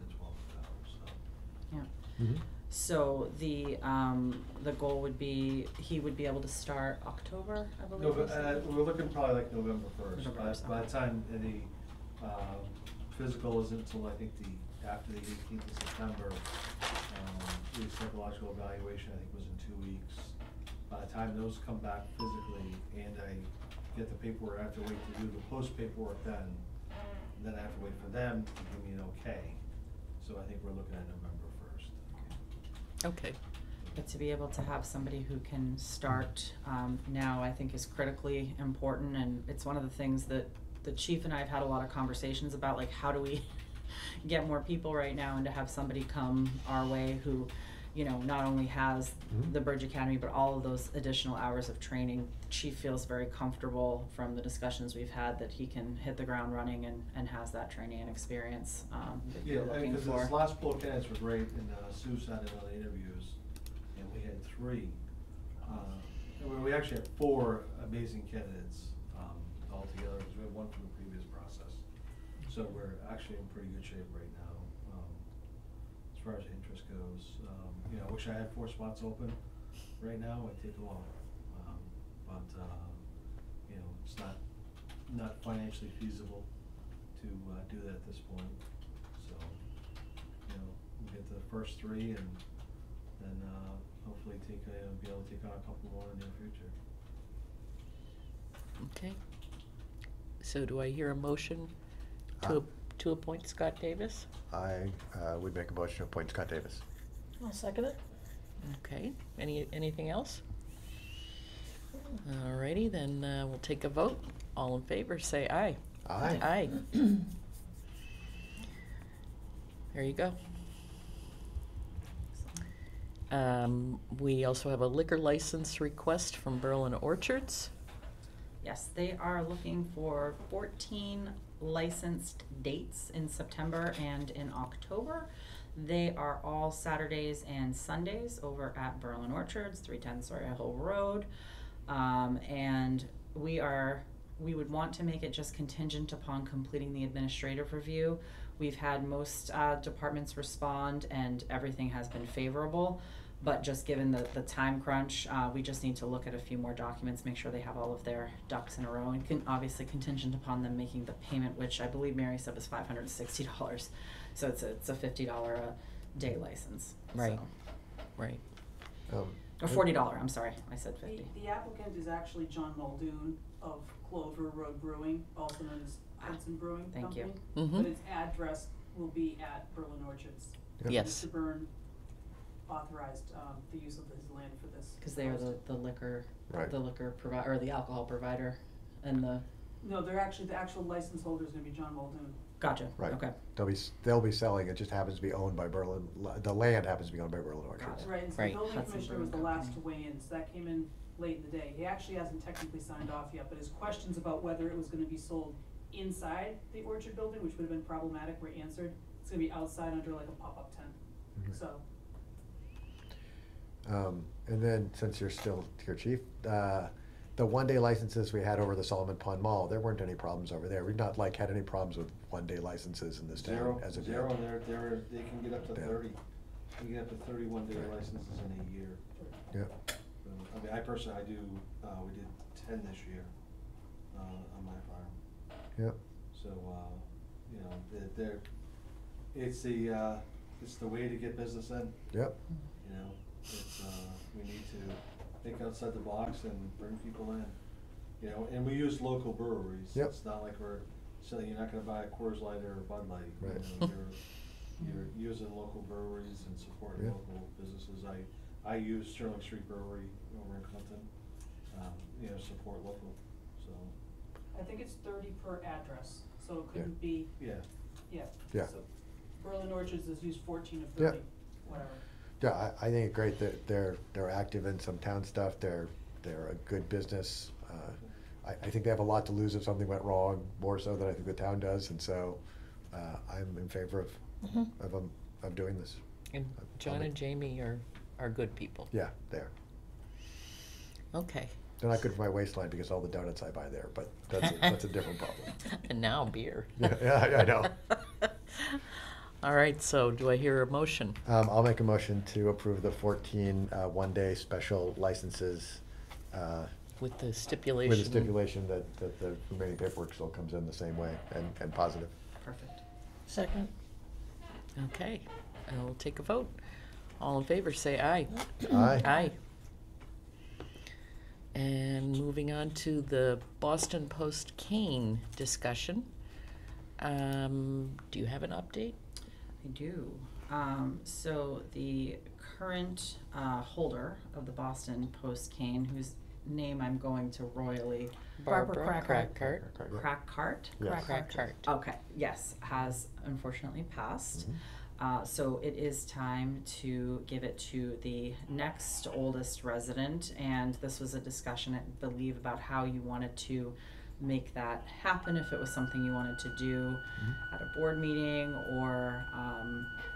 at 1,200 hours, so. Yeah. Mm-hmm. So the goal would be, he would be able to start October, I No, believe. but, we're looking probably like November 1st. November By 1st, the okay. time the physical isn't until I think after the 18th of September. The psychological evaluation, I think, was in 2 weeks. By the time those come back physically and I get the paperwork, I have to wait to do the post paperwork then I have to wait for them to give me an okay. So I think we're looking at November 1st. Okay. But to be able to have somebody who can start now, I think is critically important, and it's one of the things that the chief and I have had a lot of conversations about, like how do we get more people right now, and to have somebody come our way who, you know, not only has the Bridge Academy, but all of those additional hours of training. The chief feels very comfortable from the discussions we've had that he can hit the ground running and has that training and experience that Yeah, you're looking because for. this last pool of candidates were great, and Sue sat in on the interviews, and we had 3. We actually had 4 amazing candidates altogether, because we had 1 from the previous process. So we're actually in pretty good shape right now, as far as interest goes. You know, I wish I had 4 spots open right now, I'd take them all. But you know, it's not financially feasible to do that at this point. So, you know, we'll get the first 3 and then hopefully be able to take on a couple more in the near future. Okay. So do I hear a motion to appoint Scott Davis? I would make a motion to appoint Scott Davis. I'll second it. Okay. Anything else? Alrighty, then we'll take a vote. All in favor, say aye. Aye. Aye. There you go. We also have a liquor license request from Berlin Orchards. Yes, they are looking for 14 licensed dates in September and in October. They are all Saturdays and Sundays over at Berlin Orchards, 310 Sawyer Hill Road. And we would want to make it just contingent upon completing the administrative review. We've had most departments respond and everything has been favorable. But just given the time crunch, we just need to look at a few more documents, make sure they have all of their ducks in a row, and obviously contingent upon them making the payment, which I believe Mary said was $560. So it's a $50 a day license. Right. So. Right. Or $40, I'm sorry, I said 50. The applicant is actually John Muldoon of Clover Road Brewing, also known as Hudson Brewing Thank Company. you. Mm-hmm. But its address will be at Berlin Orchards. Yep. Yes. Mr. Byrne authorized the use of his land for this. Because they are the liquor, Right. the liquor provider, or the alcohol provider, and the, No, they're actually, the actual license holder is gonna be John Muldoon. gotcha, Right. okay. They'll be selling, it just happens to be owned by Berlin, the land happens to be owned by Berlin Orchards. it. Right, and so Right. the building Hudson commissioner was the Brewing last to Company. weigh in, so that came in late in the day. He actually hasn't technically signed off yet, but his questions about whether it was gonna be sold inside the Orchard building, which would have been problematic, were answered. It's gonna be outside under like a pop-up tent, Mhm. so. And then, since you're still here, Chief, the one-day licenses we had over the Solomon Pond Mall, there weren't any problems over there. We've not had any problems with one-day licenses in this town as of yet. Zero, they can get up to Yeah. 30. They can get up to 31-day licenses in a year. Yep. I mean, I personally, we did 10 this year, on my farm. Yep. So, you know, it's the way to get business in, Yep. you know? It's, we need to think outside the box and bring people in, you know, and we use local breweries. Yep. It's not like we're selling, you're not gonna buy a Coors Light or a Bud Light. You Right. know, you're using local breweries and supporting Yeah. local businesses. I use Sterling Street Brewery over in Clinton, you know, support local, so, I think it's 30 per address, so it couldn't be, yeah. yeah. Yeah. So Berlin Orchards has used 14 of Yeah. 30, whatever. Yeah, I think it's great that they're active in some town stuff. They're a good business. I think they have a lot to lose if something went wrong, more so than I think the town does, and so I'm in favor of doing this. And John and Jamie are good people. Yeah, there. Okay. They're not good for my waistline because all the donuts I buy there, but that's a different problem. And now beer. Yeah, I know. All right, so do I hear a motion? I'll make a motion to approve the 14 one-day special licenses With the stipulation? with the stipulation that the remaining paperwork still comes in the same way and positive. Perfect. Second. Okay, and we'll take a vote. All in favor, say aye. Aye. Aye. And moving on to the Boston Post-Kane discussion. Do you have an update? I do. So the current holder of the Boston Post-Cane, whose name I'm going to royally Barbara Crackart. Crackart. Yes. Crackart. Okay, yes, has unfortunately passed. So it is time to give it to the next oldest resident, and this was a discussion, I believe, about how you wanted to make that happen, if it was something you wanted to do at a board meeting, or,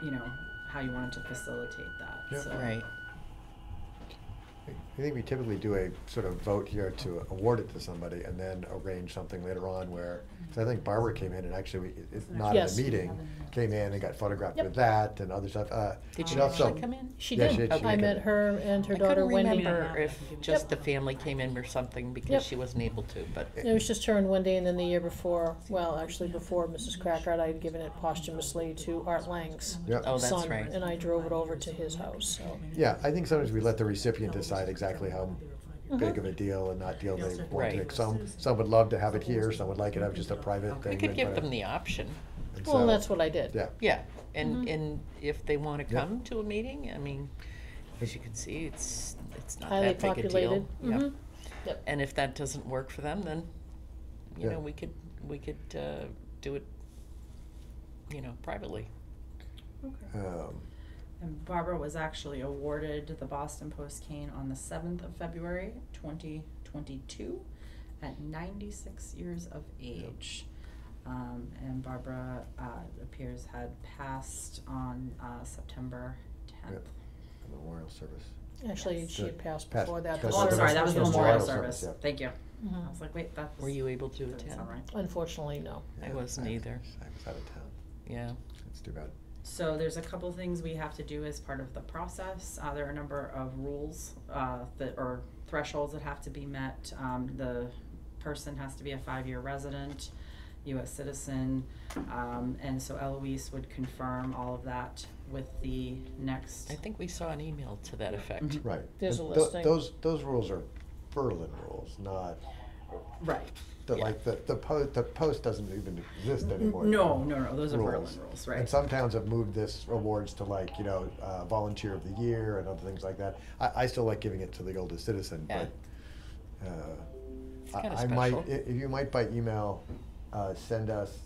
you know, how you wanted to facilitate that, Yep. so. Right. I think we typically do a sort of vote here to award it to somebody and then arrange something later on where, so I think Barbara came in and actually, it's not in Yes. a meeting, came in and got photographed Yep. with that and other stuff. Did you she know, actually so- come in? She Yeah, did. she did. I She met did. her and her I daughter couldn't Wendy. remember if just Yep. the family came in or something because Yep. she wasn't able to, but It was just her and Wendy, and then the year before, well, actually before Mrs. Crackart, I had given it posthumously to Art Lang's Yep. oh, that's son, right. and I drove it over to his house, so. Yeah, I think sometimes we let the recipient decide exactly how Mm-hmm. big of a deal and not deal they want to Right. make. Some would love to have it here, some would like it to have just a private We thing. could in give front of- them the option. and Well, so- that's what I did. Yeah, Yeah, and Mhm. and if they want to Yep. come to a meeting, I mean, as you can see, it's not Highly that big a deal. populated. Yep. Mhm. Yep. And if that doesn't work for them, then you Yeah. know we could do it, you know, privately. And Barbara was actually awarded the Boston Post-Cane on the 7th of February, 2022, at 96 years of age. And Barbara, appears had passed on, September 10th. Yep. A memorial service. Actually, she had passed Passed- before that. passed Oh, I'm the sorry, that was the memorial memorial service, service. yeah. Thank you. Mhm. I was like, wait, that's. Were you able to doesn't attend? sound right. Unfortunately, no. I Yeah, wasn't either. I was out of town. Yeah. It's too bad. So there's a couple things we have to do as part of the process. There are a number of rules or thresholds that have to be met. The person has to be a 5-year resident, U.S. citizen, and so Eloise would confirm all of that with the next. I think we saw an email to that effect. Mhm. Right. There's And a listing. Those rules are Berlin rules, not, Right. Yeah. like, the post doesn't even exist anymore. No, those are Berlin rules, right? And some towns have moved this awards to, like, you know, volunteer of the year and other things like that. I still like giving it to the oldest citizen, Yeah. but, It's kinda I might, special. if you might by email, send us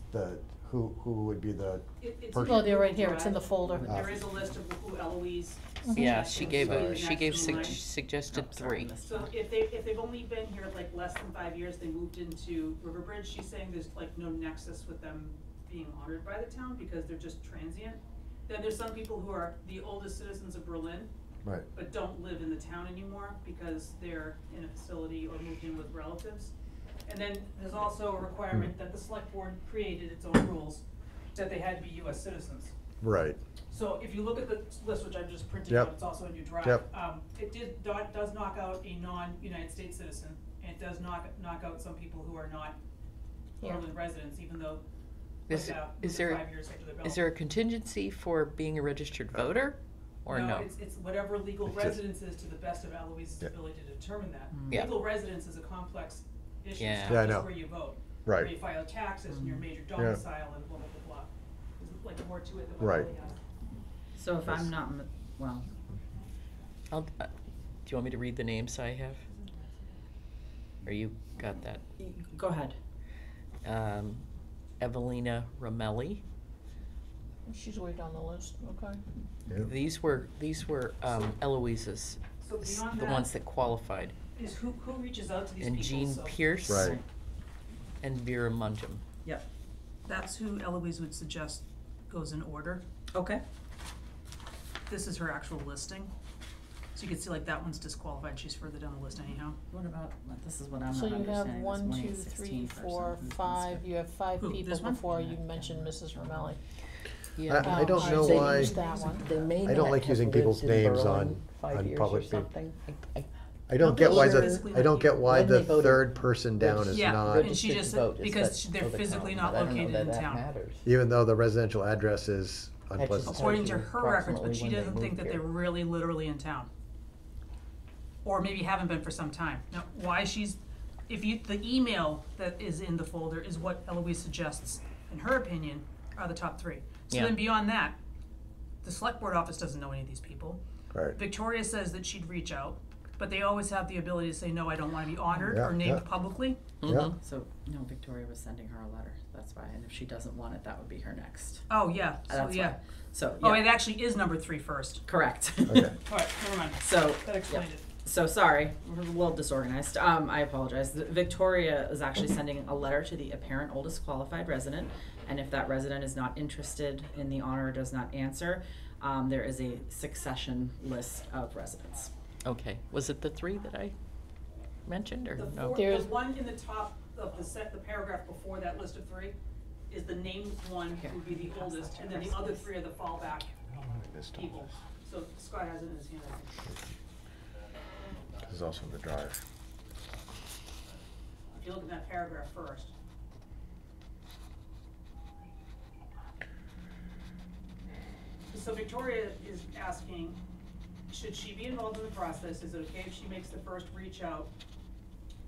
who would be the It's person. Oh, they're right here, it's in the folder. There is a list of who Eloise. Yeah, suggested, she gave so a the she next gave in line- suggested Oh, sorry, I 3. missed So that. if they've only been here like less than 5 years, they moved into Riverbridge, she's saying there's like no nexus with them being honored by the town because they're just transient. Then there's some people who are the oldest citizens of Berlin, Right, but don't live in the town anymore because they're in a facility or moved in with relatives. And then there's also a requirement that the select board created its own rules, that they had to be US citizens. right. So if you look at the list, which I'm just printing Yep. out, it's also in your drive. Yep. Does knock out a non-United States citizen, and it does knock out some people who are not Yeah. Berlin residents, even though, Is like, it- with is the there- 5 years after their bill. Is there a contingency for being a registered voter, or no? It's whatever legal It's just- residence is to the best of Eloise's Yeah. ability to determine that. Yeah. Legal residence is a complex issue, Yeah. it's Yeah, I not know. just where you vote. Right. Where you file taxes and your major domicile and blah, blah, blah, blah. There's like more to it than what Right. really has. So if I'm not, well, Do you want me to read the names I have? Or you got that? go ahead. Evelina Romelli. She's way down the list, okay. Yeah. These were Eloise's, So beyond the that- ones that qualified, Is who reaches out to these and people, Jean so Pierce. Right. And Vera Mungem. Yep. that's who Eloise would suggest goes in order. Okay. This is her actual listing. So you can see like that one's disqualified, she's further down the list anyhow. What about, this is what I'm So not you have understanding. 1, this 2, 1/8/16 3, person 4, who's been 5, sick. you have 5 Who, people this one? before you mentioned Mrs. Romelli. I don't know They why- used that one. They may I don't not like have using lived people's in names Berlin 5 on years public or feed. something. I don't No, get why those are the, physically I don't not get why When the they voted. third person down is Yeah, not, and she Registered just, vote is because that they're for the physically town, not but I don't know located that in that town. matters. even though the residential address is Unpleasant. just- According to Tells you her records, but approximately she when they doesn't think moved that they're here. really literally in town. or maybe haven't been for some time. Now, why she's, the email that is in the folder is what Eloise suggests, in her opinion, are the top three. So Yeah. then beyond that, the select board office doesn't know any of these people. Right. Victoria says that she'd reach out, but they always have the ability to say, no, I don't wanna be honored Yeah, or named yeah. publicly. Yeah, So, no, Victoria was sending her a letter, that's why, and if she doesn't want it, that would be her next. Oh, yeah, so, That's yeah. why. So, Oh, yeah, it actually is number 3 first. correct. okay. Alright, never mind. So, That explained yeah. it. So sorry, we're a little disorganized. I apologize. Victoria is actually sending a letter to the apparent oldest qualified resident, and if that resident is not interested in the honor or does not answer, there is a succession list of residents. Okay, was it the 3 that I mentioned, or The no? four, There's- the one in the top of the paragraph before that list of 3 is the named one who would be the oldest, and then the other 3 are the fallback people. So Scott has it in his hand, I think. This is also in the drive. If you look at that paragraph first. So Victoria is asking, should she be involved in the process? Is it okay if she makes the first reach out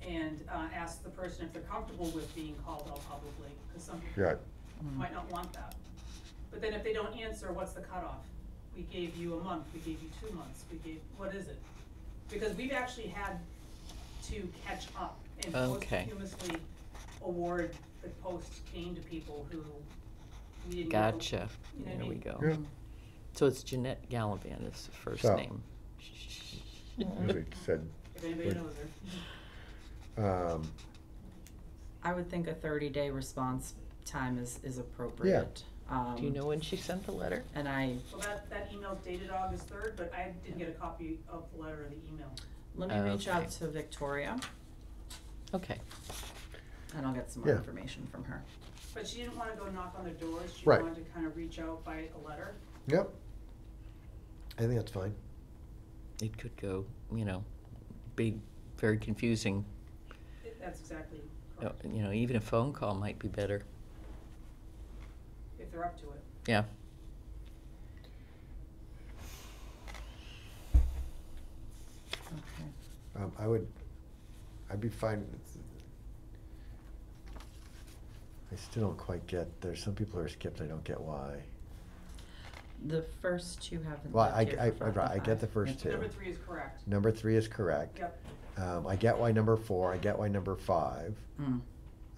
and asks the person if they're comfortable with being called out publicly? Because some people Yeah, might not want that. But then if they don't answer, what's the cutoff? We gave you a month, we gave you 2 months, what is it? Because we've actually had to catch up and Okay. posthumously award the post-cane to people who we didn't get the- Gotcha, you know what I there we mean? go. yeah. So it's Jeanette Gallivan is the first So- name. As we said, If anybody Would- knows her. I would think a 30-day response time is appropriate. Do you know when she sent the letter? And I, Well, that email's dated August 3rd, but I didn't get a copy of the letter or the email. let me reach out Okay. to Victoria, Okay, and I'll get some more Yeah. information from her. But she didn't wanna go knock on their doors, she Right. wanted to kind of reach out by a letter. yep. I think that's fine. it could go, be very confusing. That's exactly correct, Even a phone call might be better. if they're up to it. Yeah. Okay. I'd be fine with, I still don't quite get, there's some people who are skipped, I don't get why. The first 2 haven't Well, left here for I get the 5. first 2. Number 3 is correct. Number 3 is correct. Yep, I get why number 4, I get why number 5. Mm.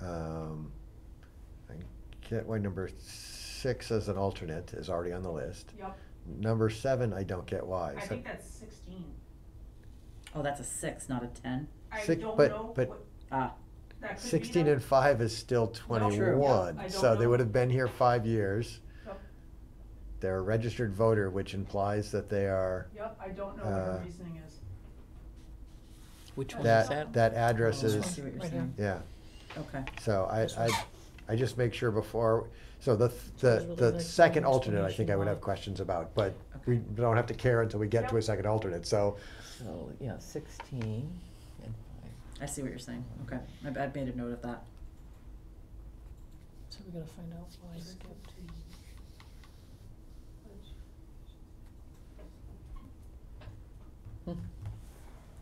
I get why number 6 as an alternate is already on the list. yep. Number 7, I don't get why. I So- think that's 16. Oh, that's a 6, not a 10. I Six- don't but- know but- what, Ah, that could be 16 though. and 5 is still True. 21, Yeah, I so don't they know. would have been here 5 years. Yep, They're a registered voter, which implies that they are, yep, I don't know what her Uh, reason is. Which one is that? that address I is, see what you're Right here. saying. yeah. Okay. So This one. I just make sure before, so So it's really the like second some alternate, I think I would explanation have why. questions about, but we don't have to care until we get to a Yep. second alternate, so. So, yeah, 16 and 5. I see what you're saying. Okay. I've made a note of that. So we gotta find out why I skipped.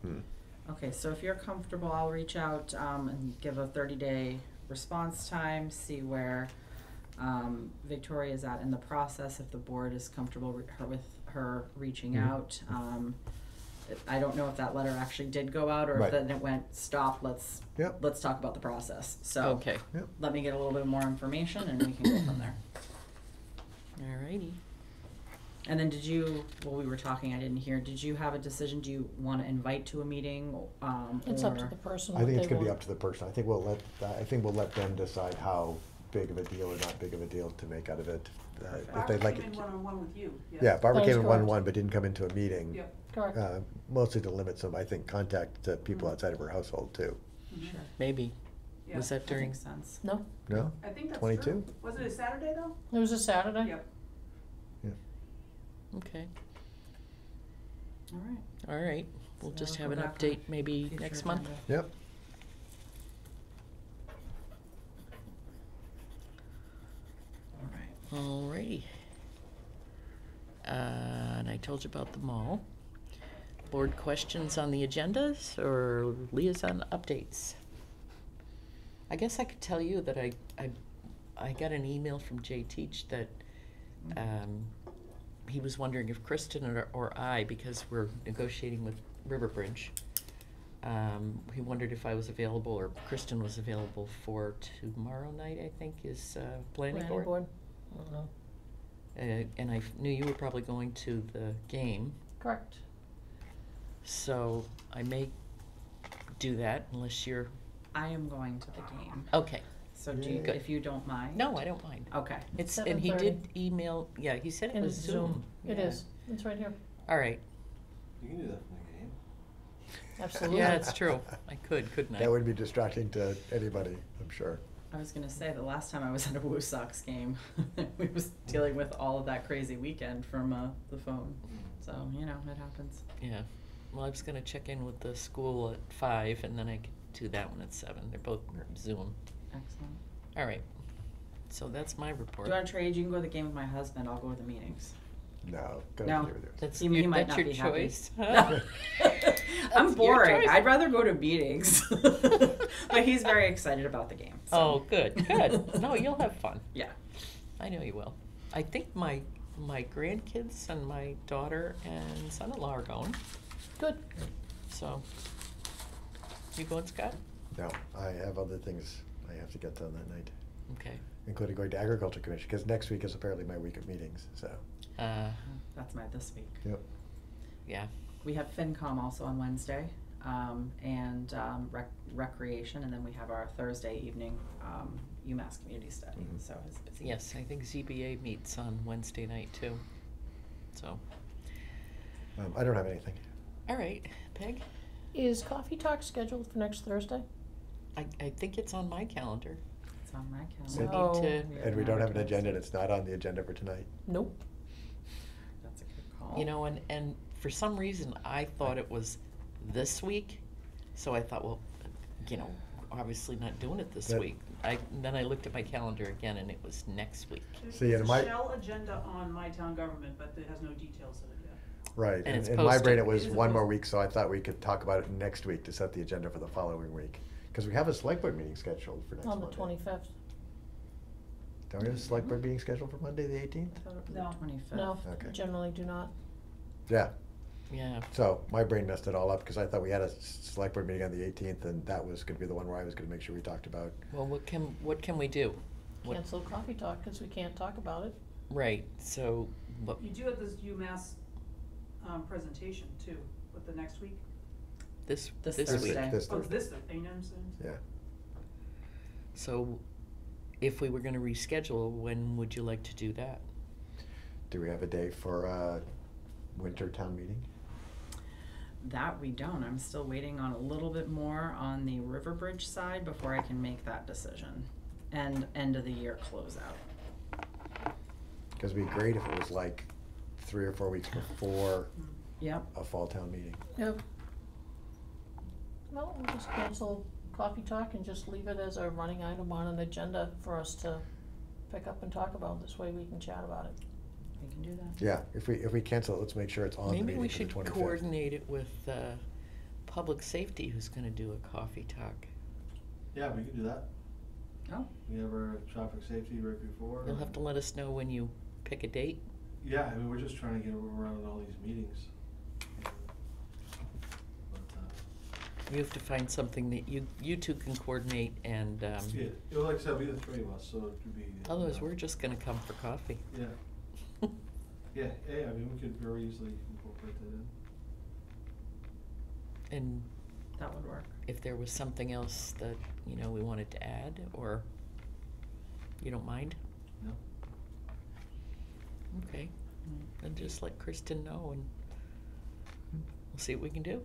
Hmm. Okay, so if you're comfortable, I'll reach out and give a 30-day response time, see where Victoria is at in the process, if the board is comfortable with her reaching Mhm. out. I don't know if that letter actually did go out or if Right. then it went, stop, let's Yep. talk about the process. So Okay, let me get a little bit more information and we can go from there. alrighty. And then we were talking, I didn't hear, did you have a decision, do you wanna invite to a meeting, It's up to or- the person I what think they it's gonna be want. up to the person. I think we'll let them decide how big of a deal or not big of a deal to make out of it. If Barbara they'd like came it. in one-on-one with you, yes. Yeah, Barbara That is came in correct. 1-1, but didn't come into a meeting. Yep. Correct. Mostly to limit some, I think, contact to people Mhm. outside of her household too. Mhm. Sure. Maybe. Yeah. Was that That during? makes sense. No, No? I think that's 22? true. Was it a Saturday though? it was a Saturday. Yep. Okay, Alright. alright. We'll So just that'll have go an back on update maybe future next month. agenda. Yep. Alright. Alrighty. And I told you about the mall. board questions on the agendas or liaison updates? I guess I could tell you that I got an email from Jay Teach that he was wondering if Kristen or I, because we're negotiating with Riverbridge, he wondered if I was available or Kristen was available for tomorrow night, I think, is planning board. I don't know. And I knew you were probably going to the game, Correct. so I may do that unless you're, I am going to the game. okay. So do you, Good. if you don't mind? No, I don't mind. Okay. It's, and he 7:30. did email, yeah, he said it And was it's Zoom. It Yeah. is. It's right here. All right. You can do that from the game. Absolutely. Yeah, it's true. I could, couldn't I? That would be distracting to anybody, I'm sure. I was gonna say, the last time I was at a Woo Sox game, we was dealing with all of that crazy weekend from the phone. So, you know, it happens. Yeah. Well, I was gonna check in with the school at 5 and then I could do that one at 7. They're both Zoom. Excellent. All right. So that's my report. Do you wanna trade? You can go to the game with my husband, I'll go to the meetings. No, go No. with yours. That's He your, might that's not your be happy. choice. I'm That's your boring. choice. I'd rather go to meetings. But he's very excited about the game. So. Oh, good, good. No, you'll have fun. Yeah. I know you will. I think my grandkids and my daughter and son-in-law are going. Good. So, you going, Scott? No, I have other things I have to get done that night, Okay. including going to Agriculture Commission, because next week is apparently my week of meetings, so. That's my this week. Yep. Yeah. We have FinCom also on Wednesday, and recreation, and then we have our Thursday evening UMass Community Study. Mhm. So it's busy. Yes, I think ZBA meets on Wednesday night too. So, I don't have anything. all right, Peg. Is Coffee Talk scheduled for next Thursday? I think it's on my calendar. It's on my So calendar. Oh. need to, And we don't have an agenda, and it's not on the agenda for tonight. Nope. That's a good call. you know, and for some reason I thought it was this week, so I thought, well, you know, obviously not doing it this That- week. Then I looked at my calendar again, and it was next week. See, There's and a my- shell agenda on My Town Government, but it has no details in it yet. Right, And and it's in my brain, posted. it was It is one more posted. week, so I thought we could talk about it next week to set the agenda for the following week. Because we have a select board meeting scheduled for next On the Monday. 25th. Don't we have a select board meeting scheduled for Monday, the 18th? No. 25th. No, Okay. generally do not. Yeah, Yeah. so my brain messed it all up, because I thought we had a select board meeting on the 18th, and that was gonna be the one where I was gonna make sure we talked about. Well, what can we do? What- Cancel Coffee Talk because we can't talk about it. Right. So, but You do have this UMass presentation too, with the next week. this This week. Thursday. This Oh, it's Thursday. this Thursday, you know what I'm saying? Yeah. So, if we were going to reschedule, when would you like to do that? Do we have a day for winter town meeting? That we don't. I'm still waiting on a little bit more on the Riverbridge side before I can make that decision. And end of the year closeout. Because it'd be great if it was like 3 or 4 weeks before Yep. a fall town meeting. Yep. Well, we'll just cancel Coffee Talk and just leave it as a running item on an agenda for us to pick up and talk about. This way we can chat about it. We can do that. Yeah, if we cancel it, let's make sure it's on the Maybe meeting we for the should 25th. coordinate it with public safety, who's going to do a coffee talk. Yeah, we can do that. Oh, We have our traffic safety right before. You'll have to let us know when you pick a date. Yeah, I mean, we're just trying to get around all these meetings. But, You have to find something that you two can coordinate, and yeah, you know, like I said, we the three of us, so it could be. otherwise we're just going to come for coffee. Yeah, yeah, I mean, we could very easily incorporate that in. And that would work. if there was something else that, you know, we wanted to add, or you don't mind? No? Okay, then just let Kristen know, and we'll see what we can do.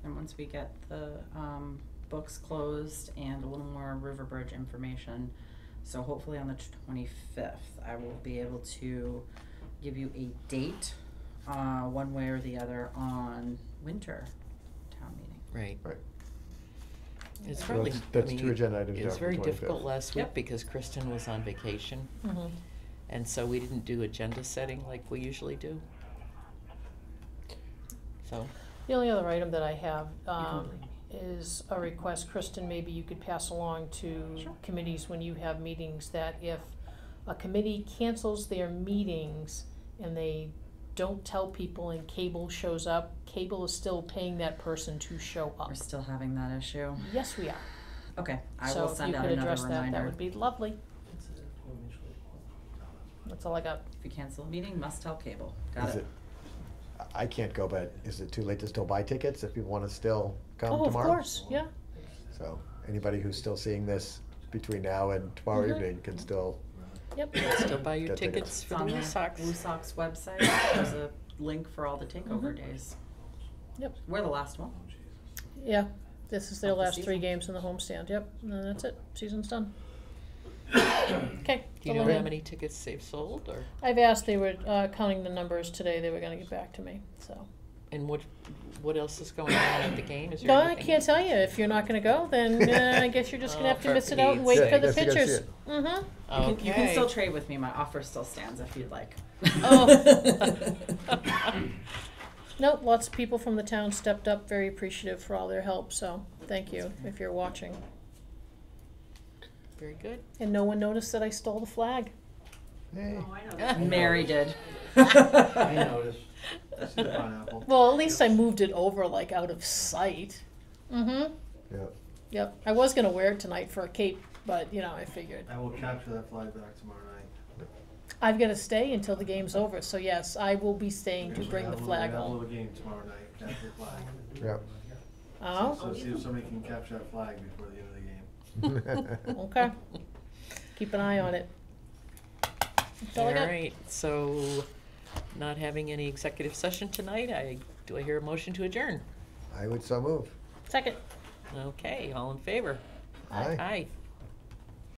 And once we get the books closed and a little more Riverbridge information, so hopefully on the 25th, I will be able to give you a date, one way or the other, on winter town meeting. Right. Right. It's So really, that's I mean, two agenda items it was down for very 25th. difficult last week Yep. because Kristen was on vacation, Mm-hmm. and so we didn't do agenda setting like we usually do. So, The only other item that I have, can is a request, Kristen, maybe you could pass along to Sure. committees when you have meetings, that if a committee cancels their meetings and they don't tell people and cable shows up, cable is still paying that person to show up. We're still having that issue. Yes, we are. Okay, I So will if send you out could another address that, that reminder. would be lovely. That's all I got. If you cancel a meeting, must tell cable. Got Is it. I can't go, but is it too late to still buy tickets if people wanna still come Oh, tomorrow? of course, yeah. So, anybody who's still seeing this between now and tomorrow Mhm. evening can still, Yep. Still buy your Get tickets. tickets It's for on the the Blue Sox. Blue Sox website. There's a link for all the takeover Mhm. days. Yep. We're the last one. Yeah, this is their Of the last 3 season. games in the homestand, yep, and then that's it, season's done. Okay. Do you know how many tickets they've sold, or, I've asked, they were, counting the numbers today, they were gonna get back to me, so. and what else is going on at the game? Is there No, I anything? can't tell you, if you're not gonna go, then, I guess you're just gonna have to Oh, miss for it out and Pete's wait sake. for the Yes, you gotta see pictures. it. Mm-hmm. You can still trade with me. My offer still stands if you'd like. Oh. Nope, lots of people from the town stepped up, very appreciative for all their help, so, thank you, if you're watching. Very good. And no one noticed that I stole the flag. hey, Oh, I know that. Mary did. I noticed. I see the pineapple. Well, at least I moved it over, like, out of sight. Mm-hmm. yeah. Yep, I was gonna wear it tonight for a cape, but, you know, I figured. I will capture that flag back tomorrow night. I've gotta stay until the game's over, so yes, I will be staying to Okay, so bring we the have a flag little- we home. have a little game tomorrow night, capture the flag. Yeah. Oh, So see if somebody can capture that flag before the end of the game. okay. Keep an eye on it. That's all I All got. right, so not having any executive session tonight, do I hear a motion to adjourn? I would so move. Second. Okay, all in favor? Aye. Aye.